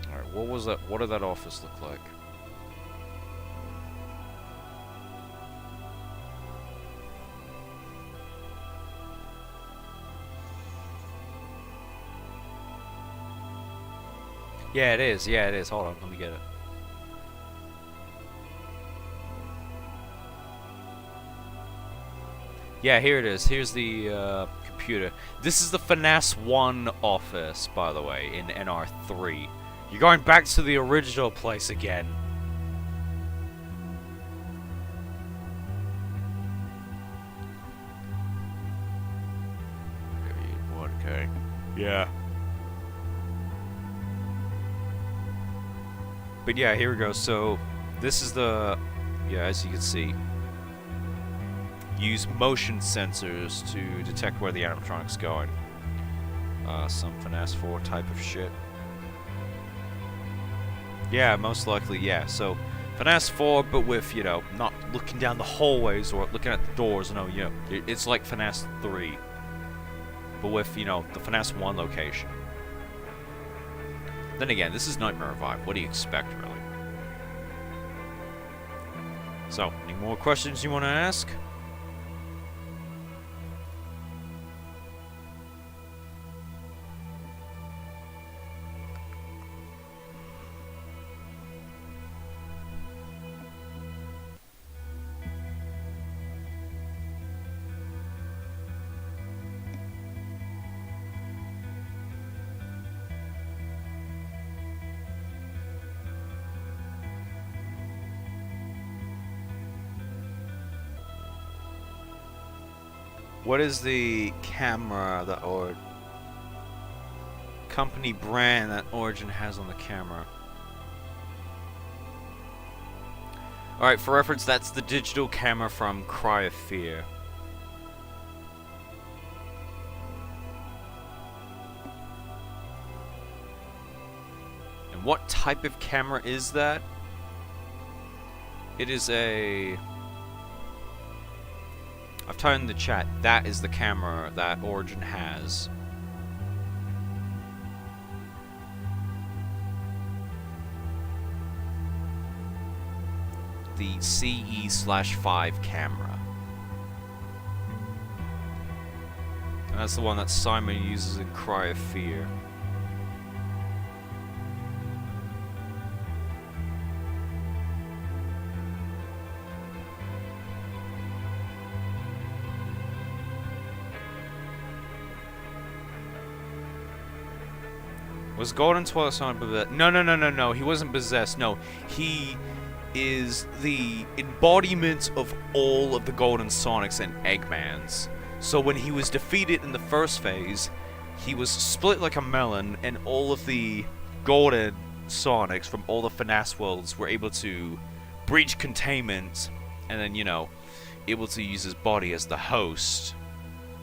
Alright, what was that? What did that office look like? Yeah, it is. Yeah, it is. Hold on, let me get it. Yeah, here it is. Here's the computer. This is the Finesse One Office, by the way, in NR3. You're going back to the original place again. Okay. Yeah. But yeah, here we go. So, this is the... Yeah, as you can see. Use motion sensors to detect where the animatronic's going. Some Finesse 4 type of shit. Yeah, most likely, yeah. So, Finesse 4, but with, you know, not looking down the hallways or looking at the doors. No, you know, it's like Finesse 3. But with, you know, the Finesse 1 location. Then again, this is Nightmare Revive. What do you expect, really? So, any more questions you want to ask? What is the camera that or company brand that Origin has on the camera? Alright, for reference, that's the digital camera from Cry of Fear. And what type of camera is that? It is a... I've typed in the chat, that is the camera that Origin has. The CE/5 camera. And that's the one that Simon uses in Cry of Fear. Was Golden Twilight Sonic possessed? No. He wasn't possessed. No, he is the embodiment of all of the Golden Sonics and Eggmans. So when he was defeated in the first phase, he was split like a melon, and all of the Golden Sonics from all the Finesse worlds were able to breach containment, and then, you know, able to use his body as the host,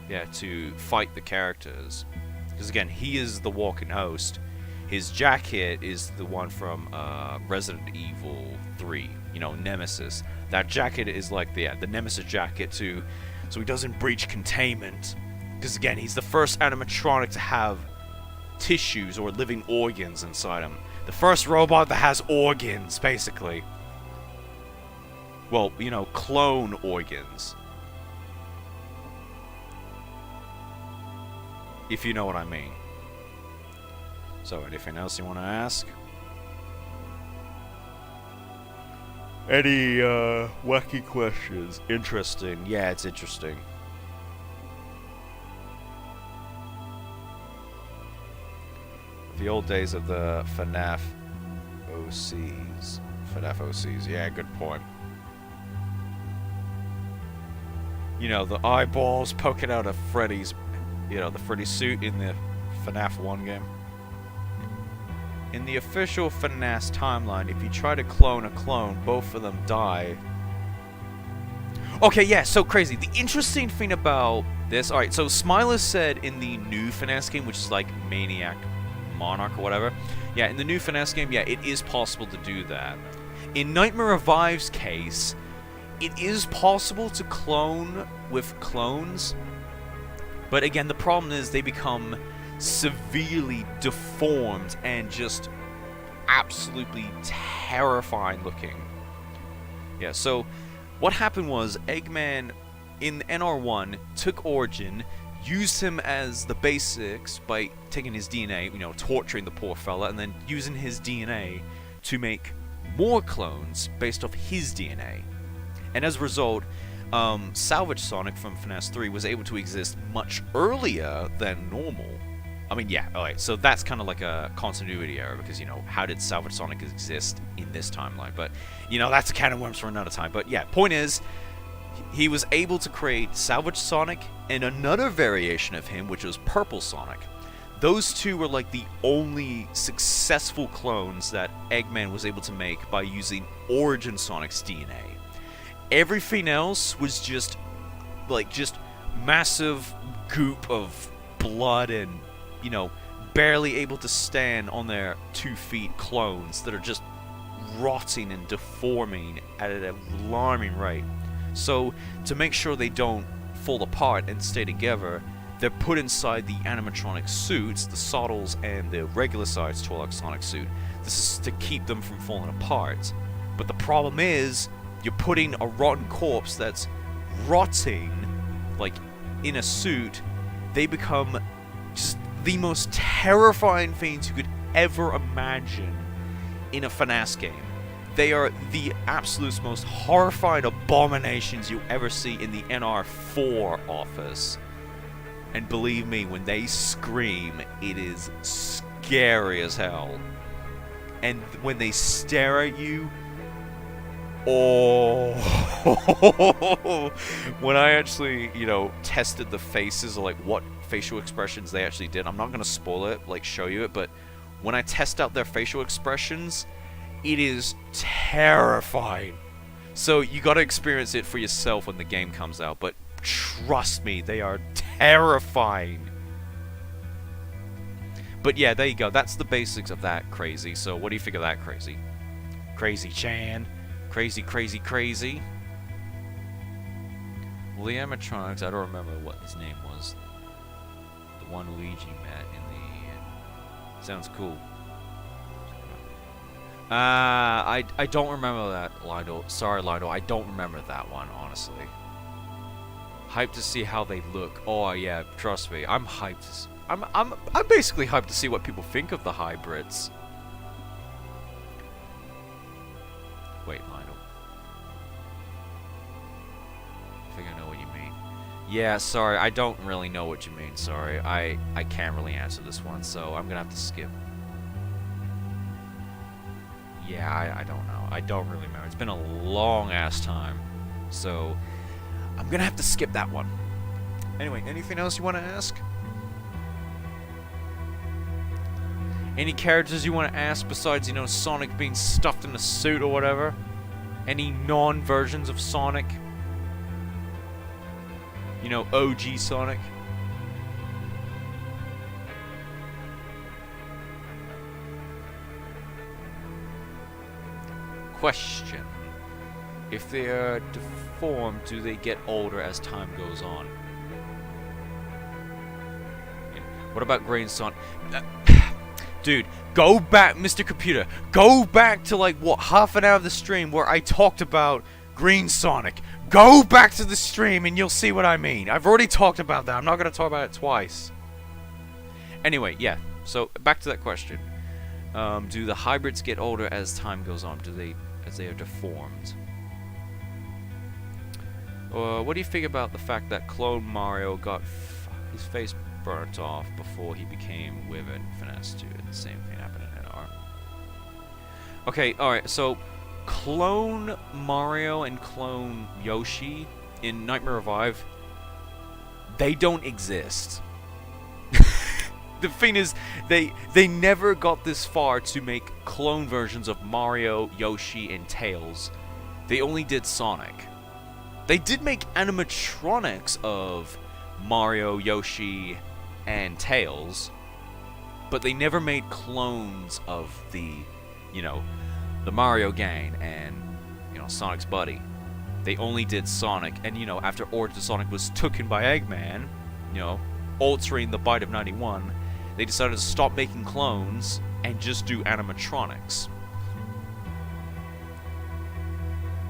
yeah, to fight the characters. Because again, he is the walking host. His jacket is the one from Resident Evil 3, you know, Nemesis. That jacket is like the Nemesis jacket too, so he doesn't breach containment. Because again, he's the first animatronic to have tissues or living organs inside him. The first robot that has organs, basically. Well, you know, clone organs. If you know what I mean. So, anything else you want to ask? Any wacky questions? Interesting. Yeah, it's interesting. The old days of the FNAF OCs. FNAF OCs. Yeah, good point. You know, the eyeballs poking out of Freddy's, you know, the Freddy suit in the FNAF 1 game. In the official FNAF timeline, if you try to clone a clone, both of them die. Okay, yeah, so crazy. The interesting thing about this... Alright, so Smiler said in the new FNAF game, which is like Maniac Monarch or whatever. Yeah, in the new FNAF game, yeah, it is possible to do that. In Nightmare Revive's case, it is possible to clone with clones, but again, the problem is they become severely deformed and just absolutely terrifying looking. Yeah, so what happened was Eggman in NR1 took Origin, used him as the basics by taking his DNA, you know, torturing the poor fella, and then using his DNA to make more clones based off his DNA. And as a result, Salvage Sonic from Finesse 3 was able to exist much earlier than normal. I mean, yeah, alright, so that's kind of like a continuity error, because, you know, how did Salvage Sonic exist in this timeline? But, you know, that's a can of worms for another time. But yeah, point is, he was able to create Salvage Sonic and another variation of him, which was Purple Sonic. Those two were like the only successful clones that Eggman was able to make by using Origin Sonic's DNA. Everything else was just massive goop of blood and, you know, barely able to stand on their 2 feet clones that are just rotting and deforming at an alarming rate. So, to make sure they don't fall apart and stay together, they're put inside the animatronic suits, the Sottles and the regular sized Twi'lek Sonic suit. This is to keep them from falling apart. But the problem is, you're putting a rotten corpse that's rotting, like, in a suit. They become just the most terrifying things you could ever imagine in a Finesse game. They are the absolute most horrifying abominations you ever see in the NR4 office. And believe me, when they scream, it is scary as hell. And when they stare at you, oh, when I actually, you know, tested the faces, or like what facial expressions they actually did, I'm not going to spoil it, like show you it, but when I test out their facial expressions, it is terrifying. So you got to experience it for yourself when the game comes out, but trust me, they are terrifying. But yeah, there you go. That's the basics of that crazy. So what do you think of that crazy? Crazy Chan. Crazy, crazy, crazy. Well, the animatronics, I don't remember what his name was. The one Luigi met in the... sounds cool. I don't remember that, Lionel. Sorry, Lionel. I don't remember that one, honestly. Hyped to see how they look. Oh, yeah. Trust me. I'm hyped. I'm basically hyped to see what people think of the hybrids. Wait, Lionel. I think I know what you mean. Yeah, sorry. I don't really know what you mean. Sorry. I can't really answer this one, so I'm gonna have to skip. Yeah, I don't know. I don't really remember. It's been a long-ass time. So, I'm gonna have to skip that one. Anyway, anything else you want to ask? Any characters you want to ask besides, you know, Sonic being stuffed in a suit or whatever? Any non-versions of Sonic? You know, OG Sonic? Question. If they are deformed, do they get older as time goes on? Yeah. What about Green Sonic? Dude, go back, Mr. Computer. Go back to, like, what, half an hour of the stream where I talked about Green Sonic. Go back to the stream and you'll see what I mean. I've already talked about that. I'm not going to talk about it twice. Anyway, yeah. So, back to that question. Do the hybrids get older as time goes on? As they are deformed? What do you think about the fact that Clone Mario got his face burnt off before he became Withered in Finesse 2? The same thing happened in NR. Okay, alright, so Clone Mario and Clone Yoshi in Nightmare Revive, they don't exist. The thing is, they never got this far to make clone versions of Mario, Yoshi, and Tails. They only did Sonic. They did make animatronics of Mario, Yoshi, and Tails, but they never made clones of the, you know, the Mario gang and, you know, Sonic's buddy. They only did Sonic, and you know, after Origin Sonic was taken by Eggman, you know, altering the Bite of 91, they decided to stop making clones and just do animatronics.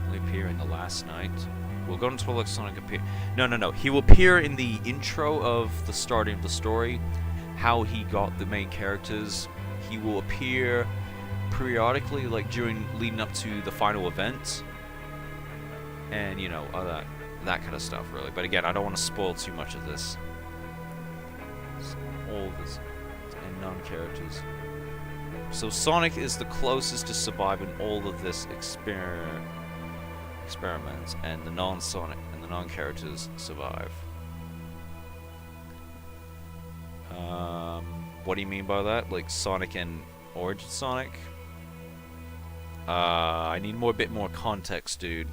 Will he appear in the last night? We'll go into let Sonic appear. No. He will appear in the intro of the starting of the story, how he got the main characters. He will appear periodically, like leading up to the final event, and you know, all that kind of stuff, really. But again, I don't want to spoil too much of this. All of this and non-characters. So Sonic is the closest to surviving all of this experiments, and the non-Sonic and the non-characters survive. What do you mean by that? Like Sonic and Origin Sonic? I need a bit more context, dude.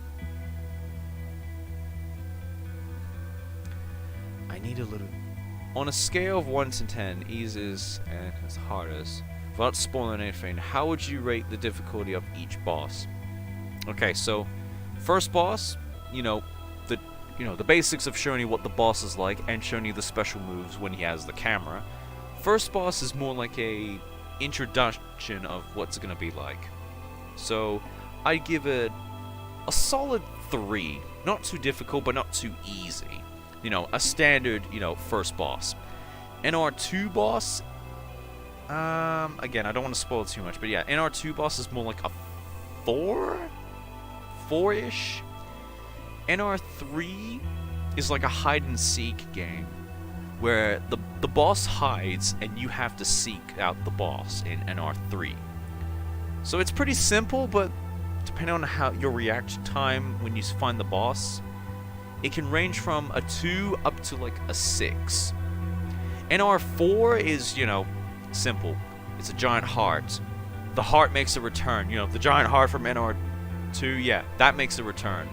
I need a little... On a scale of 1 to 10, easiest and as hardest, without spoiling anything, how would you rate the difficulty of each boss? Okay, so first boss, you know, the basics of showing you what the boss is like and showing you the special moves when he has the camera. First boss is more like a introduction of what's gonna be like. So I'd give it a solid 3. Not too difficult, but not too easy. You know, a standard, you know, first boss. NR2 boss, again, I don't want to spoil too much, but yeah, NR2 boss is more like a 4-ish. NR3 is like a hide-and-seek game, where the boss hides, and you have to seek out the boss in NR3. So it's pretty simple, but depending on how your reaction time when you find the boss, it can range from a 2 up to like a 6. NR4 is, you know, simple. It's a giant heart. The heart makes a return. You know, the giant heart from NR2, yeah, that makes a return.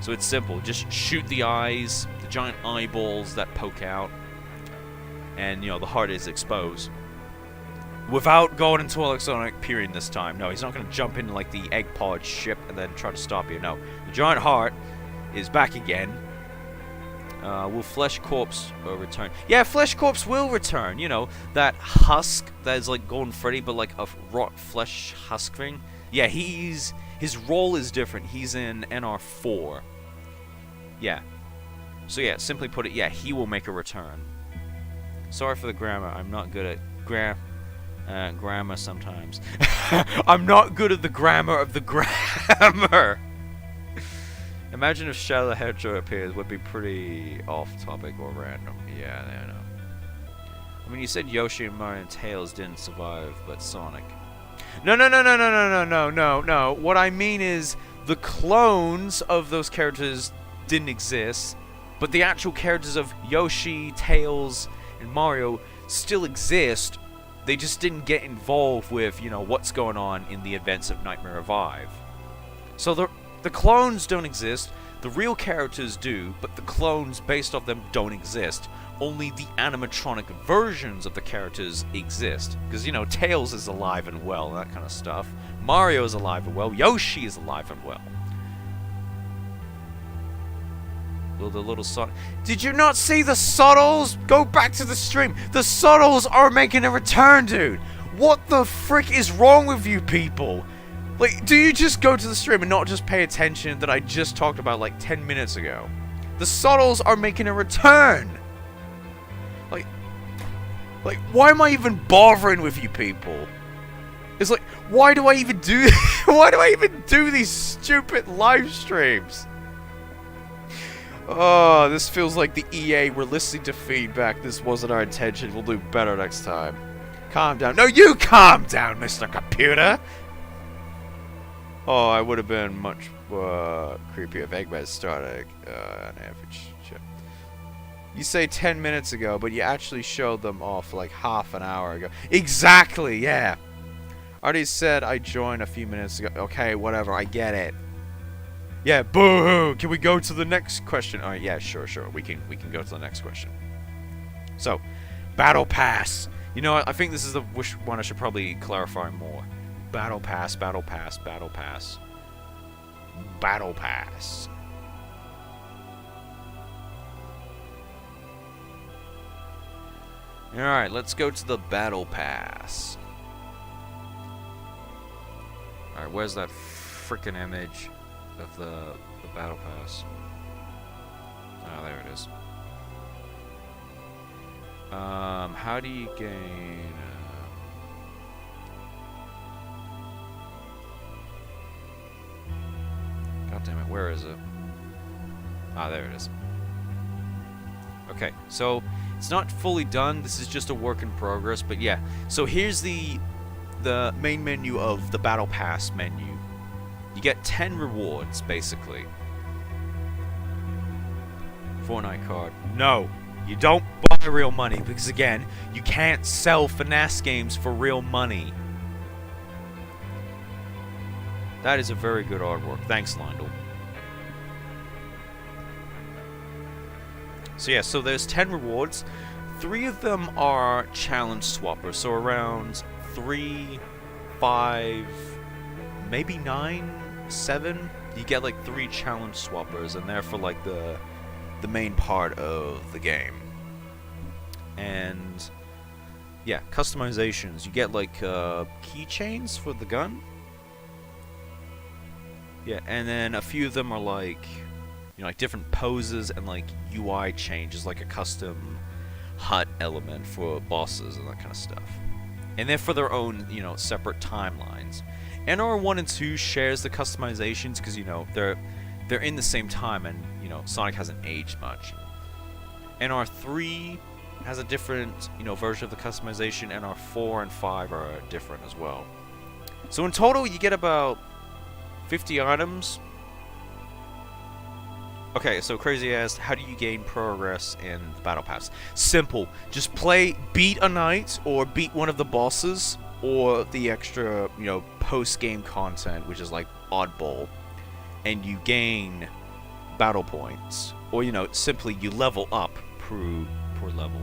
So it's simple. Just shoot the eyes, the giant eyeballs that poke out, and, you know, the heart is exposed. Without going into Sonic peering this time. No, he's not going to jump into, like, the egg pod ship and then try to stop you. No. The giant heart is back again. Will Flesh Corpse return? Yeah, Flesh Corpse will return. You know, that husk that is like Golden Freddy, but like a rot flesh husk thing. Yeah, his role is different. He's in NR4. Yeah. So yeah, simply put it, yeah, he will make a return. Sorry for the grammar. I'm not good at grammar sometimes. I'm not good at the grammar of the grammar. Imagine if Shadow the Hedgehog appears, would be pretty off-topic or random. Yeah, I know. I mean, you said Yoshi and Mario and Tails didn't survive, but Sonic. No. What I mean is, the clones of those characters didn't exist, but the actual characters of Yoshi, Tails, and Mario still exist. They just didn't get involved with, you know, what's going on in the events of Nightmare Revive. So the clones don't exist, the real characters do, but the clones based off them don't exist. Only the animatronic versions of the characters exist. Because, you know, Tails is alive and well, and that kind of stuff. Mario is alive and well. Yoshi is alive and well. Will the little Sonic... Did you not see the Sottles? Go back to the stream. The Sottles are making a return, dude. What the frick is wrong with you people? Like, do you just go to the stream and not just pay attention that I just talked about like 10 minutes ago? The Sottles are making a return! Like, why am I even bothering with you people? It's like, why do I even do these stupid live streams? Oh, this feels like the EA, we're listening to feedback, this wasn't our intention, we'll do better next time. Calm down. No, you calm down, Mr. Computer! Oh, I would have been much creepier if Eggman started on average. Sure. You say 10 minutes ago, but you actually showed them off like half an hour ago. Exactly, yeah. I already said I joined a few minutes ago. Okay, whatever, I get it. Yeah, boo-hoo! Can we go to the next question? Alright, yeah, sure. We can go to the next question. So, Battle Pass. You know what? I think this is the one I should probably clarify more. Battle Pass. Battle Pass. Alright, let's go to the Battle Pass. Alright, where's that frickin' image of the Battle Pass? Oh, there it is. How do you gain... God damn it, where is it? Ah, there it is. Okay, so it's not fully done. This is just a work in progress, but yeah. So here's the main menu of the Battle Pass menu. You get 10 rewards, basically. Fortnite card. No, you don't buy real money, because again, you can't sell Finesse games for real money. That is a very good artwork. Thanks, Lindell. So yeah, so there's 10 rewards. 3 of them are challenge swappers, so around 3, 5, maybe 9, 7. You get like 3 challenge swappers, and they're for like the main part of the game. And yeah, customizations. You get like keychains for the gun. Yeah, and then a few of them are like, you know, like different poses and like UI changes, like a custom HUD element for bosses and that kind of stuff. And they're for their own, you know, separate timelines. NR1 and 2 shares the customizations because, you know, they're in the same time, and, you know, Sonic hasn't aged much. NR3 has a different, you know, version of the customization. NR4 and 5 are different as well. So in total, you get about 50 items. Okay, so Crazy asked, how do you gain progress in the Battle Pass? Simple. Just beat a knight, or beat one of the bosses, or the extra, you know, post-game content, which is like Oddball, and you gain battle points. Or, you know, simply you level up per level.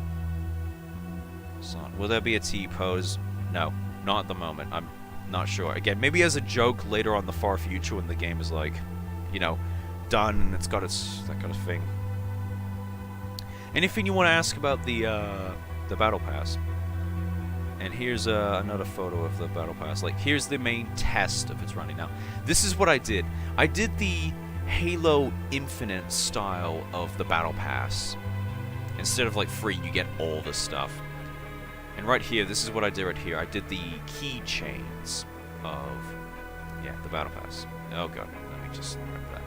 So, will there be a T-pose? No, not at the moment. I'm not sure. Again, maybe as a joke later on in the far future when the game is like, you know, done and it's got that kind of thing. Anything you want to ask about the Battle Pass? And here's another photo of the Battle Pass. Like, here's the main test of its running. Now, this is what I did. I did the Halo Infinite style of the Battle Pass. Instead of like free, you get all this stuff. And right here, this is what I did right here. I did the keychains of, yeah, the Battle Pass. Oh god, let me just grab that.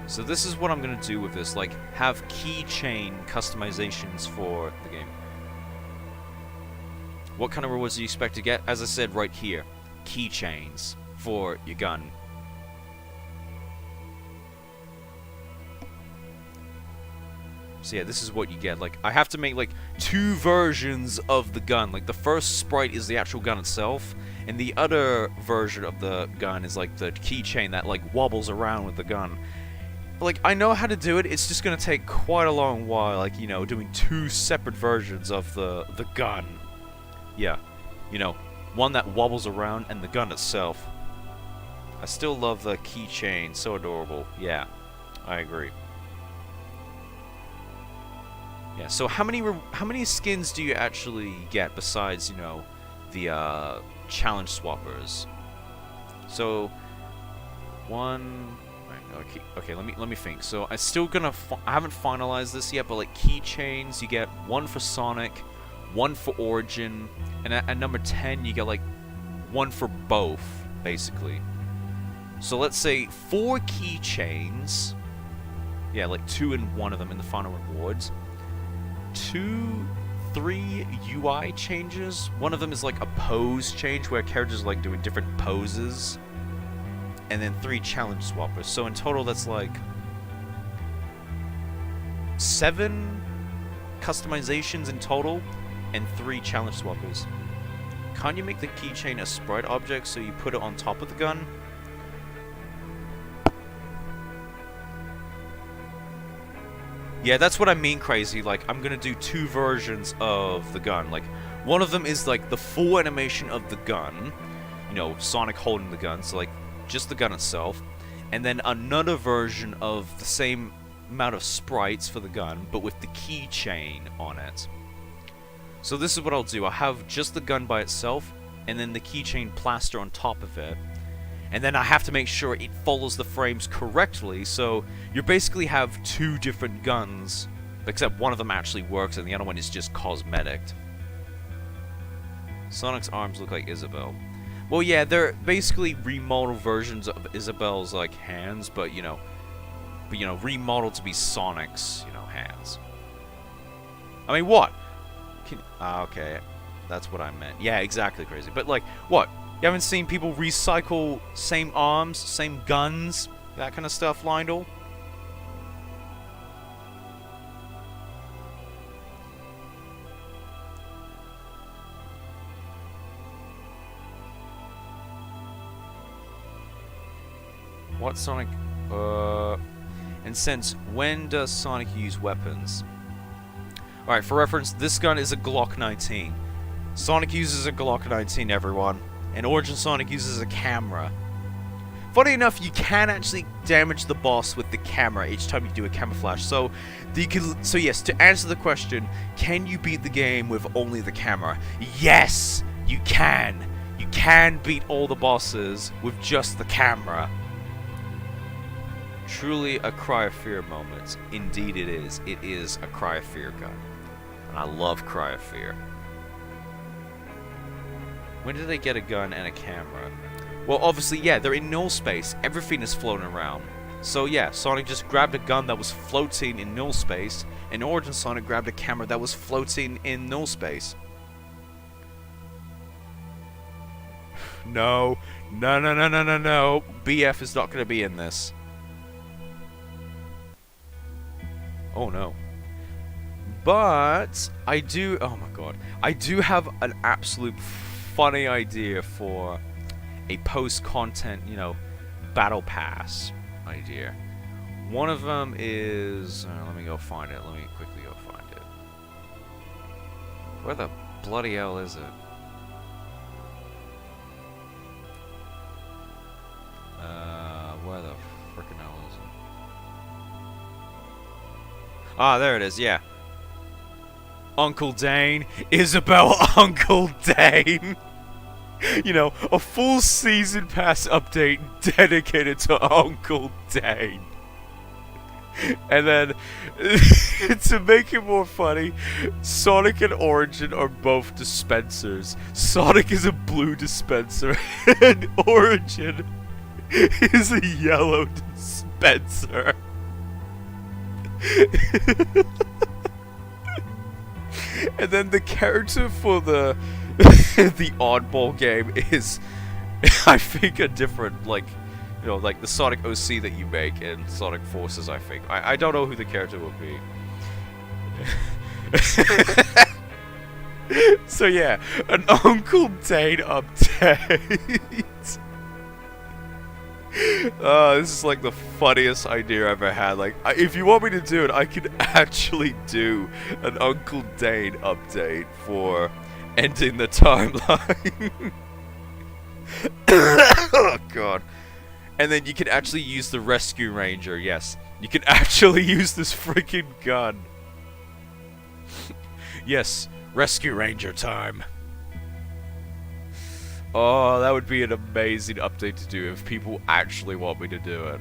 So this is what I'm gonna do with this, like, have keychain customizations for the game. What kind of rewards do you expect to get? As I said right here, keychains for your gun. So yeah, this is what you get. Like, I have to make like 2 versions of the gun. Like, the first sprite is the actual gun itself, and the other version of the gun is like the keychain that like wobbles around with the gun. Like, I know how to do it. It's just gonna take quite a long while. Like, you know, doing 2 separate versions of the gun. Yeah, you know, one that wobbles around and the gun itself. I still love the keychain. So adorable. Yeah, I agree. Yeah, so how many skins do you actually get besides, you know, the challenge swappers? So okay, let me think. So I haven't finalized this yet, but like keychains, you get 1 for Sonic, 1 for Origin, and at number 10 you get like 1 for both, basically. So let's say 4 keychains. Yeah, like 2 in one of them in the final rewards. 3 UI changes. One of them is like a pose change where characters are like doing different poses. And then 3 challenge swappers. So in total that's like 7 customizations in total and 3 challenge swappers. Can't you make the keychain a sprite object so you put it on top of the gun? Yeah, that's what I mean, Crazy. Like, I'm gonna do 2 versions of the gun. Like, one of them is like the full animation of the gun. you know, Sonic holding the gun, so like just the gun itself, and then another version of the same amount of sprites for the gun, but with the keychain on it. So this is what I'll do. I'll have just the gun by itself, and then the keychain plaster on top of it. And then I have to make sure it follows the frames correctly, so you basically have two different guns, except one of them actually works and the other one is just cosmetic. Sonic's arms look like Isabelle. Well, yeah, they're basically remodeled versions of Isabelle's, like, hands, but, you know, remodeled to be Sonic's, you know, hands. I mean, what? Okay, that's what I meant. Yeah, exactly, crazy. But, like, what? You haven't seen people recycle same arms, same guns, that kind of stuff, Lindell? What Sonic... And since when does Sonic use weapons? Alright, for reference, this gun is a Glock 19. Sonic uses a Glock 19, everyone. And Origin Sonic uses a camera. Funny enough, you can actually damage the boss with the camera each time you do a camouflage. So yes, to answer the question, can you beat the game with only the camera? Yes, you can. You can beat all the bosses with just the camera. Truly a cry of fear moment. Indeed it is. It is a cry of fear gun. And I love cry of fear. When did they get a gun and a camera? Well, obviously, yeah, they're in null space. Everything is floating around. So yeah, Sonic just grabbed a gun that was floating in null space, and Origin Sonic grabbed a camera that was floating in null space. No. No, no, no, no, no, no. BF is not going to be in this. Oh no. But I do... Oh my god. I do have an absolute funny idea for a post-content, you know, battle pass idea. One of them is... let me go find it. Let me quickly go find it. Where the bloody hell is it? Where the frickin' hell is it? Ah, there it is, yeah. Uncle Dane. Isabelle Uncle Dane. You know, a full season pass update dedicated to Uncle Dane. And then, to make it more funny, Sonic and Origin are both dispensers. Sonic is a blue dispenser, and Origin is a yellow dispenser. And then the character for the the oddball game is, I think, a different, like, you know, like the Sonic OC that you make in Sonic Forces, I think. I don't know who the character will be. So yeah, an Uncle Dane update. This is like the funniest idea I ever had. Like, if you want me to do it, I can actually do an Uncle Dane update for ending the timeline. Oh god. And then you can actually use the Rescue Ranger, yes. You can actually use this freaking gun. Yes, Rescue Ranger time. Oh, that would be an amazing update to do if people actually want me to do it.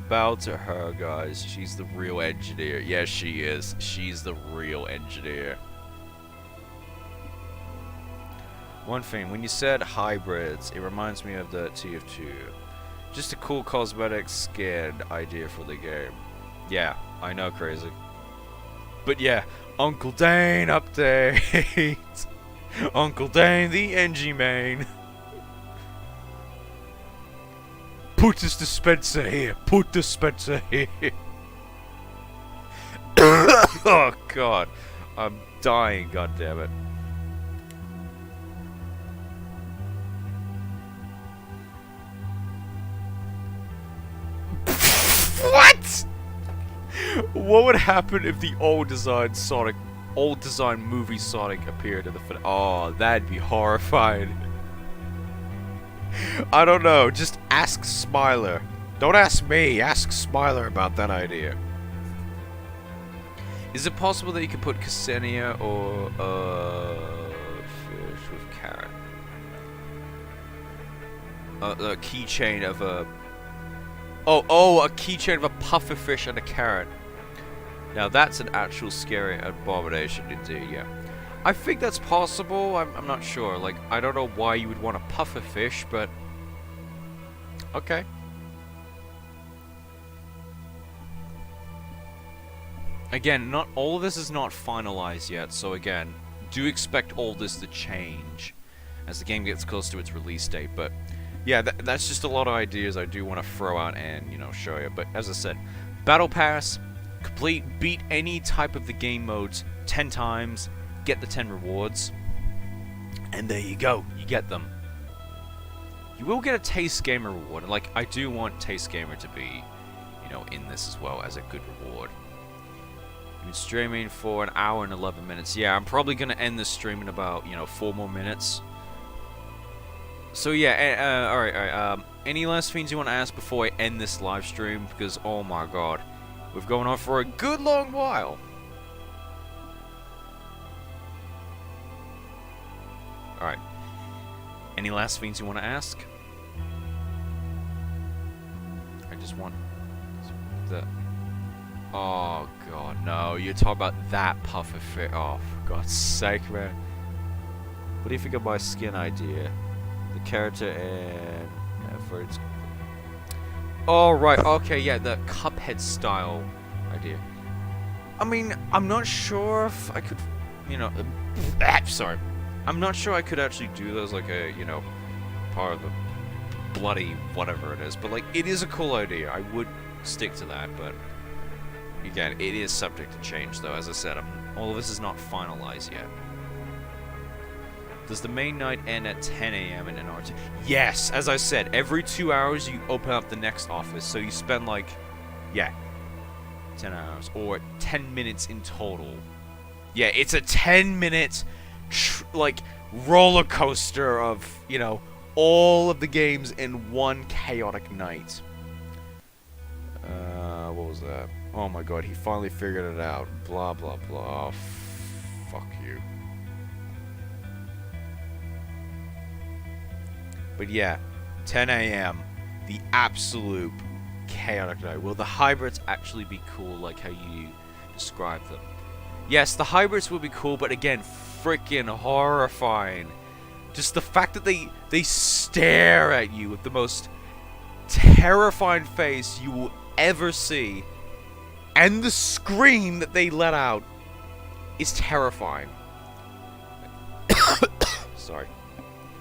Bow to her, guys. She's the real engineer. Yes, she is. She's the real engineer. One thing, when you said hybrids, it reminds me of the TF2. Just a cool cosmetic skin idea for the game. Yeah, I know, crazy. But yeah, Uncle Dane update. Uncle Dane, the NG main. Put this dispenser here. Put dispenser here. Oh god, I'm dying. God damn it. What? What would happen if the old design Sonic old design movie Sonic appeared in the finale. Oh, that'd be horrifying. I don't know. Just ask Smiler. Don't ask me. Ask Smiler about that idea. Is it possible that you could put Ksenia or fish with carrot? A keychain of a... Oh, a keychain of a pufferfish and a carrot. Now that's an actual scary abomination indeed, yeah. I think that's possible, I'm not sure. Like, I don't know why you would want a pufferfish, but... Okay. Again, not all of this is not finalized yet, so again, do expect all this to change as the game gets close to its release date, but... Yeah, that's just a lot of ideas I do want to throw out and, you know, show you. But as I said, Battle Pass, beat any type of the game modes 10 times, get the 10 rewards, and there you go, you get them. You will get a Taste Gamer reward, and like, I do want Taste Gamer to be, you know, in this as well as a good reward. You've been streaming for an hour and 11 minutes. Yeah, I'm probably going to end this stream in about, you know, 4 more minutes. So yeah, alright, any last things you want to ask before I end this live stream? Because, oh my god, we've gone on for a good long while. Alright, any last things you want to ask? I just want the... Oh god, no, you're talking about that puffer fit. Oh, for God's sake, man. What do you think of my skin idea? The character and efforts. Oh right, okay, yeah, the Cuphead style idea. I mean, I'm not sure if I could, you know, sorry, I'm not sure I could actually do those like a, you know, part of the bloody whatever it is. But like, it is a cool idea. I would stick to that, but again, it is subject to change. Though, as I said, all of this is not finalized yet. Does the main night end at 10 a.m. in NR2? Yes, as I said, every 2 hours you open up the next office, so you spend like, yeah, 10 hours, or 10 minutes in total. Yeah, it's a 10-minute, like, roller coaster of, you know, all of the games in one chaotic night. What was that? Oh my god, he finally figured it out. Blah, blah, blah. Fuck you. But yeah, 10 a.m., the absolute chaotic night. Will the hybrids actually be cool like how you describe them? Yes, the hybrids will be cool, but again, freaking horrifying. Just the fact that they stare at you with the most terrifying face you will ever see, and the scream that they let out is terrifying. Sorry.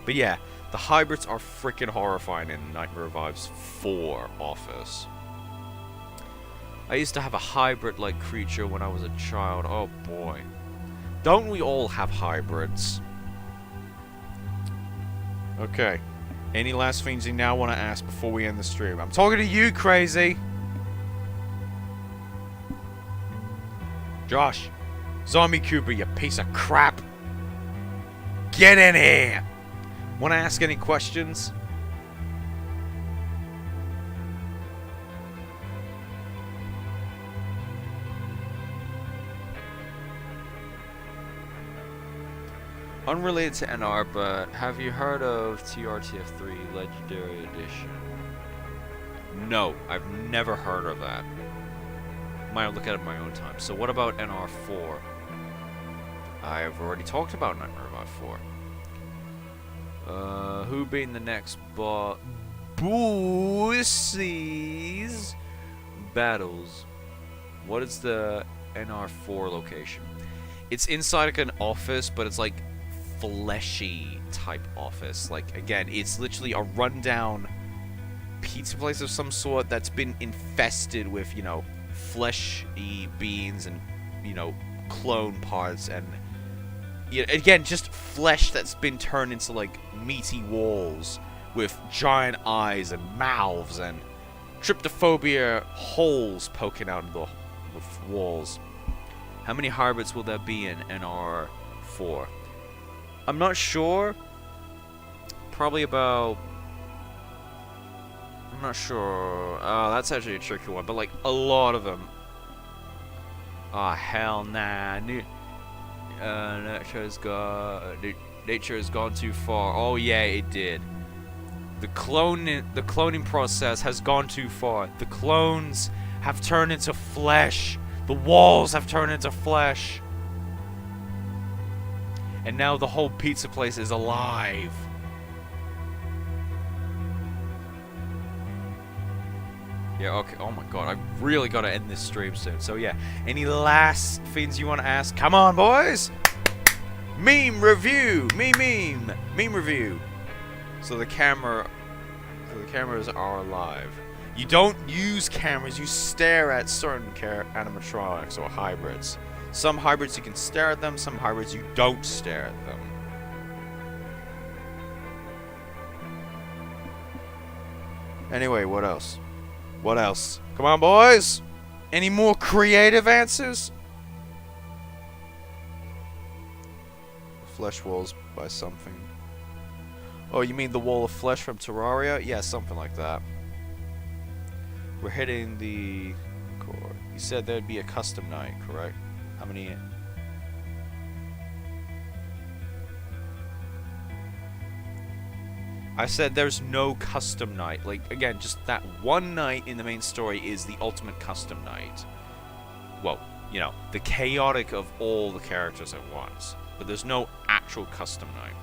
But yeah, the hybrids are freaking horrifying in Nightmare Revives 4 Office. I used to have a hybrid-like creature when I was a child. Oh boy. Don't we all have hybrids? Okay. Any last things you now want to ask before we end the stream? I'm talking to you, crazy! Josh. Zombie Cooper, you piece of crap! Get in here! Want to ask any questions? Unrelated to NR, but have you heard of TRTF3 Legendary Edition? No, I've never heard of that. Might look at it in my own time. So what about NR4? I've already talked about Nightmare Revive 4. Who being the next Boosies battles? What is the NR4 location? It's inside like an office, but it's like fleshy type office. Like, again, it's literally a rundown pizza place of some sort that's been infested with, you know, fleshy beans and, you know, clone parts and, you know, again, just flesh that's been turned into like meaty walls with giant eyes and mouths and trypophobia holes poking out of the walls. How many hybrids will there be in NR4? I'm not sure. Probably about... I'm not sure. Oh, that's actually a tricky one. But, like, a lot of them. Oh, hell nah. Nature has gone too far. Oh, yeah, it did. The cloning process has gone too far. The clones have turned into flesh. The walls have turned into flesh. And now the whole pizza place is alive. Yeah, okay. Oh my god, I've really got to end this stream soon. So yeah, any last things you want to ask? Come on, boys! Meme review! Meme review! So the cameras are alive. You don't use cameras, you stare at certain animatronics or hybrids. Some hybrids you can stare at them, some hybrids you don't stare at them. Anyway, what else? What else? Come on, boys! Any more creative answers? Flesh walls by something. Oh, you mean the wall of flesh from Terraria? Yeah, something like that. We're hitting the core. You said there'd be a custom night, correct? How many? I said there's no custom night. Like, again, just that one night in the main story is the ultimate custom night. Well, you know, the chaotic of all the characters at once. But there's no actual custom night.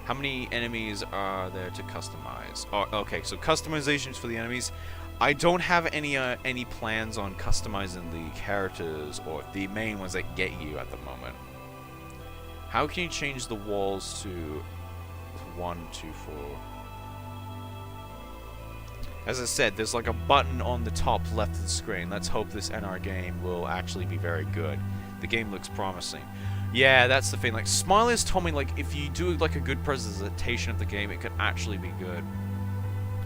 How many enemies are there to customize? Oh, okay, so customizations for the enemies. I don't have any plans on customizing the characters or the main ones that get you at the moment. How can you change the walls to 1, 2, 4? As I said, there's like a button on the top left of the screen. Let's hope this NR game will actually be very good. The game looks promising. Yeah, that's the thing. Like, Smiley has told me, like, if you do like a good presentation of the game, it could actually be good.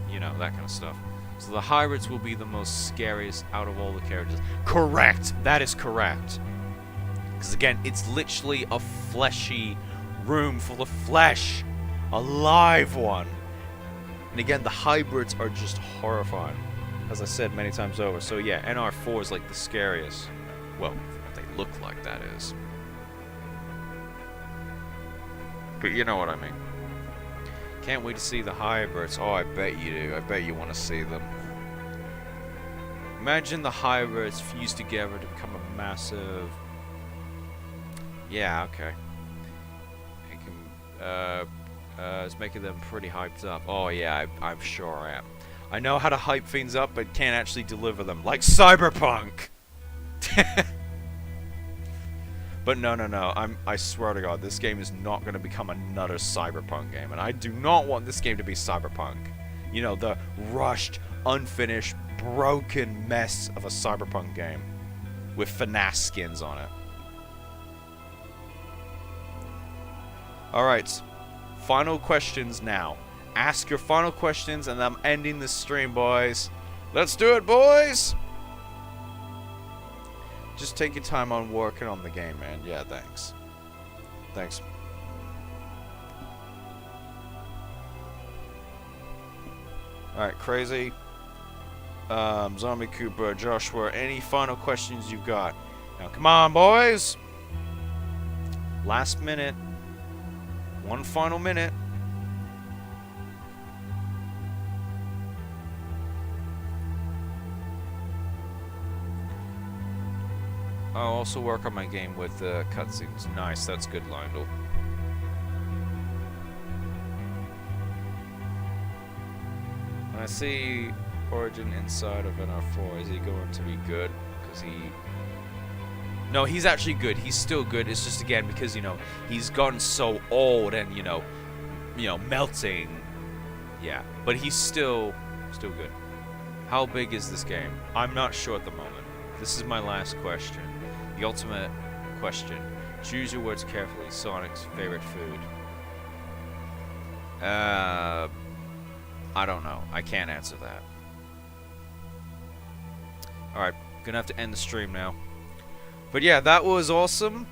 You know, that kind of stuff. So the hybrids will be the most scariest out of all the characters. Correct! That is correct. Because again, it's literally a fleshy room full of flesh. A live one. And again, the hybrids are just horrifying. As I said many times over. So yeah, NR4 is like the scariest. Well, what they look like, that is. But you know what I mean. Can't wait to see the hybrids. Oh, I bet you do. I bet you want to see them. Imagine the hybrids fused together to become a massive... Yeah, okay. It can, it's making them pretty hyped up. Oh yeah, I'm sure I am. I know how to hype things up, but can't actually deliver them. Like Cyberpunk! But no. I swear to God, this game is not going to become another Cyberpunk game. And I do not want this game to be Cyberpunk. You know, the rushed, unfinished, broken mess of a Cyberpunk game. With Finesse skins on it. Alright. Final questions now. Ask your final questions and I'm ending this stream, boys. Let's do it, boys! Just take your time on working on the game, man. Yeah, thanks. Thanks. Alright, Crazy. Zombie Cooper, Joshua, any final questions you've got? Now, come on, boys! Last minute. One final minute. I'll also work on my game with cutscenes. Nice, that's good, Lionel. When I see Origin inside of NR4, is he going to be good? Because he... No, he's actually good. He's still good. It's just, again, because, you know, he's gotten so old and, you know, melting. Yeah, but he's still good. How big is this game? I'm not sure at the moment. This is my last question. The ultimate question. Choose your words carefully. Sonic's favorite food. I don't know. I can't answer that. Alright, gonna have to end the stream now. But yeah, that was awesome.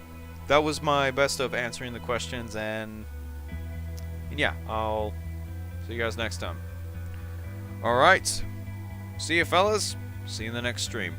That was my best of answering the questions, and yeah, I'll see you guys next time. Alright. See you, fellas. See you in the next stream.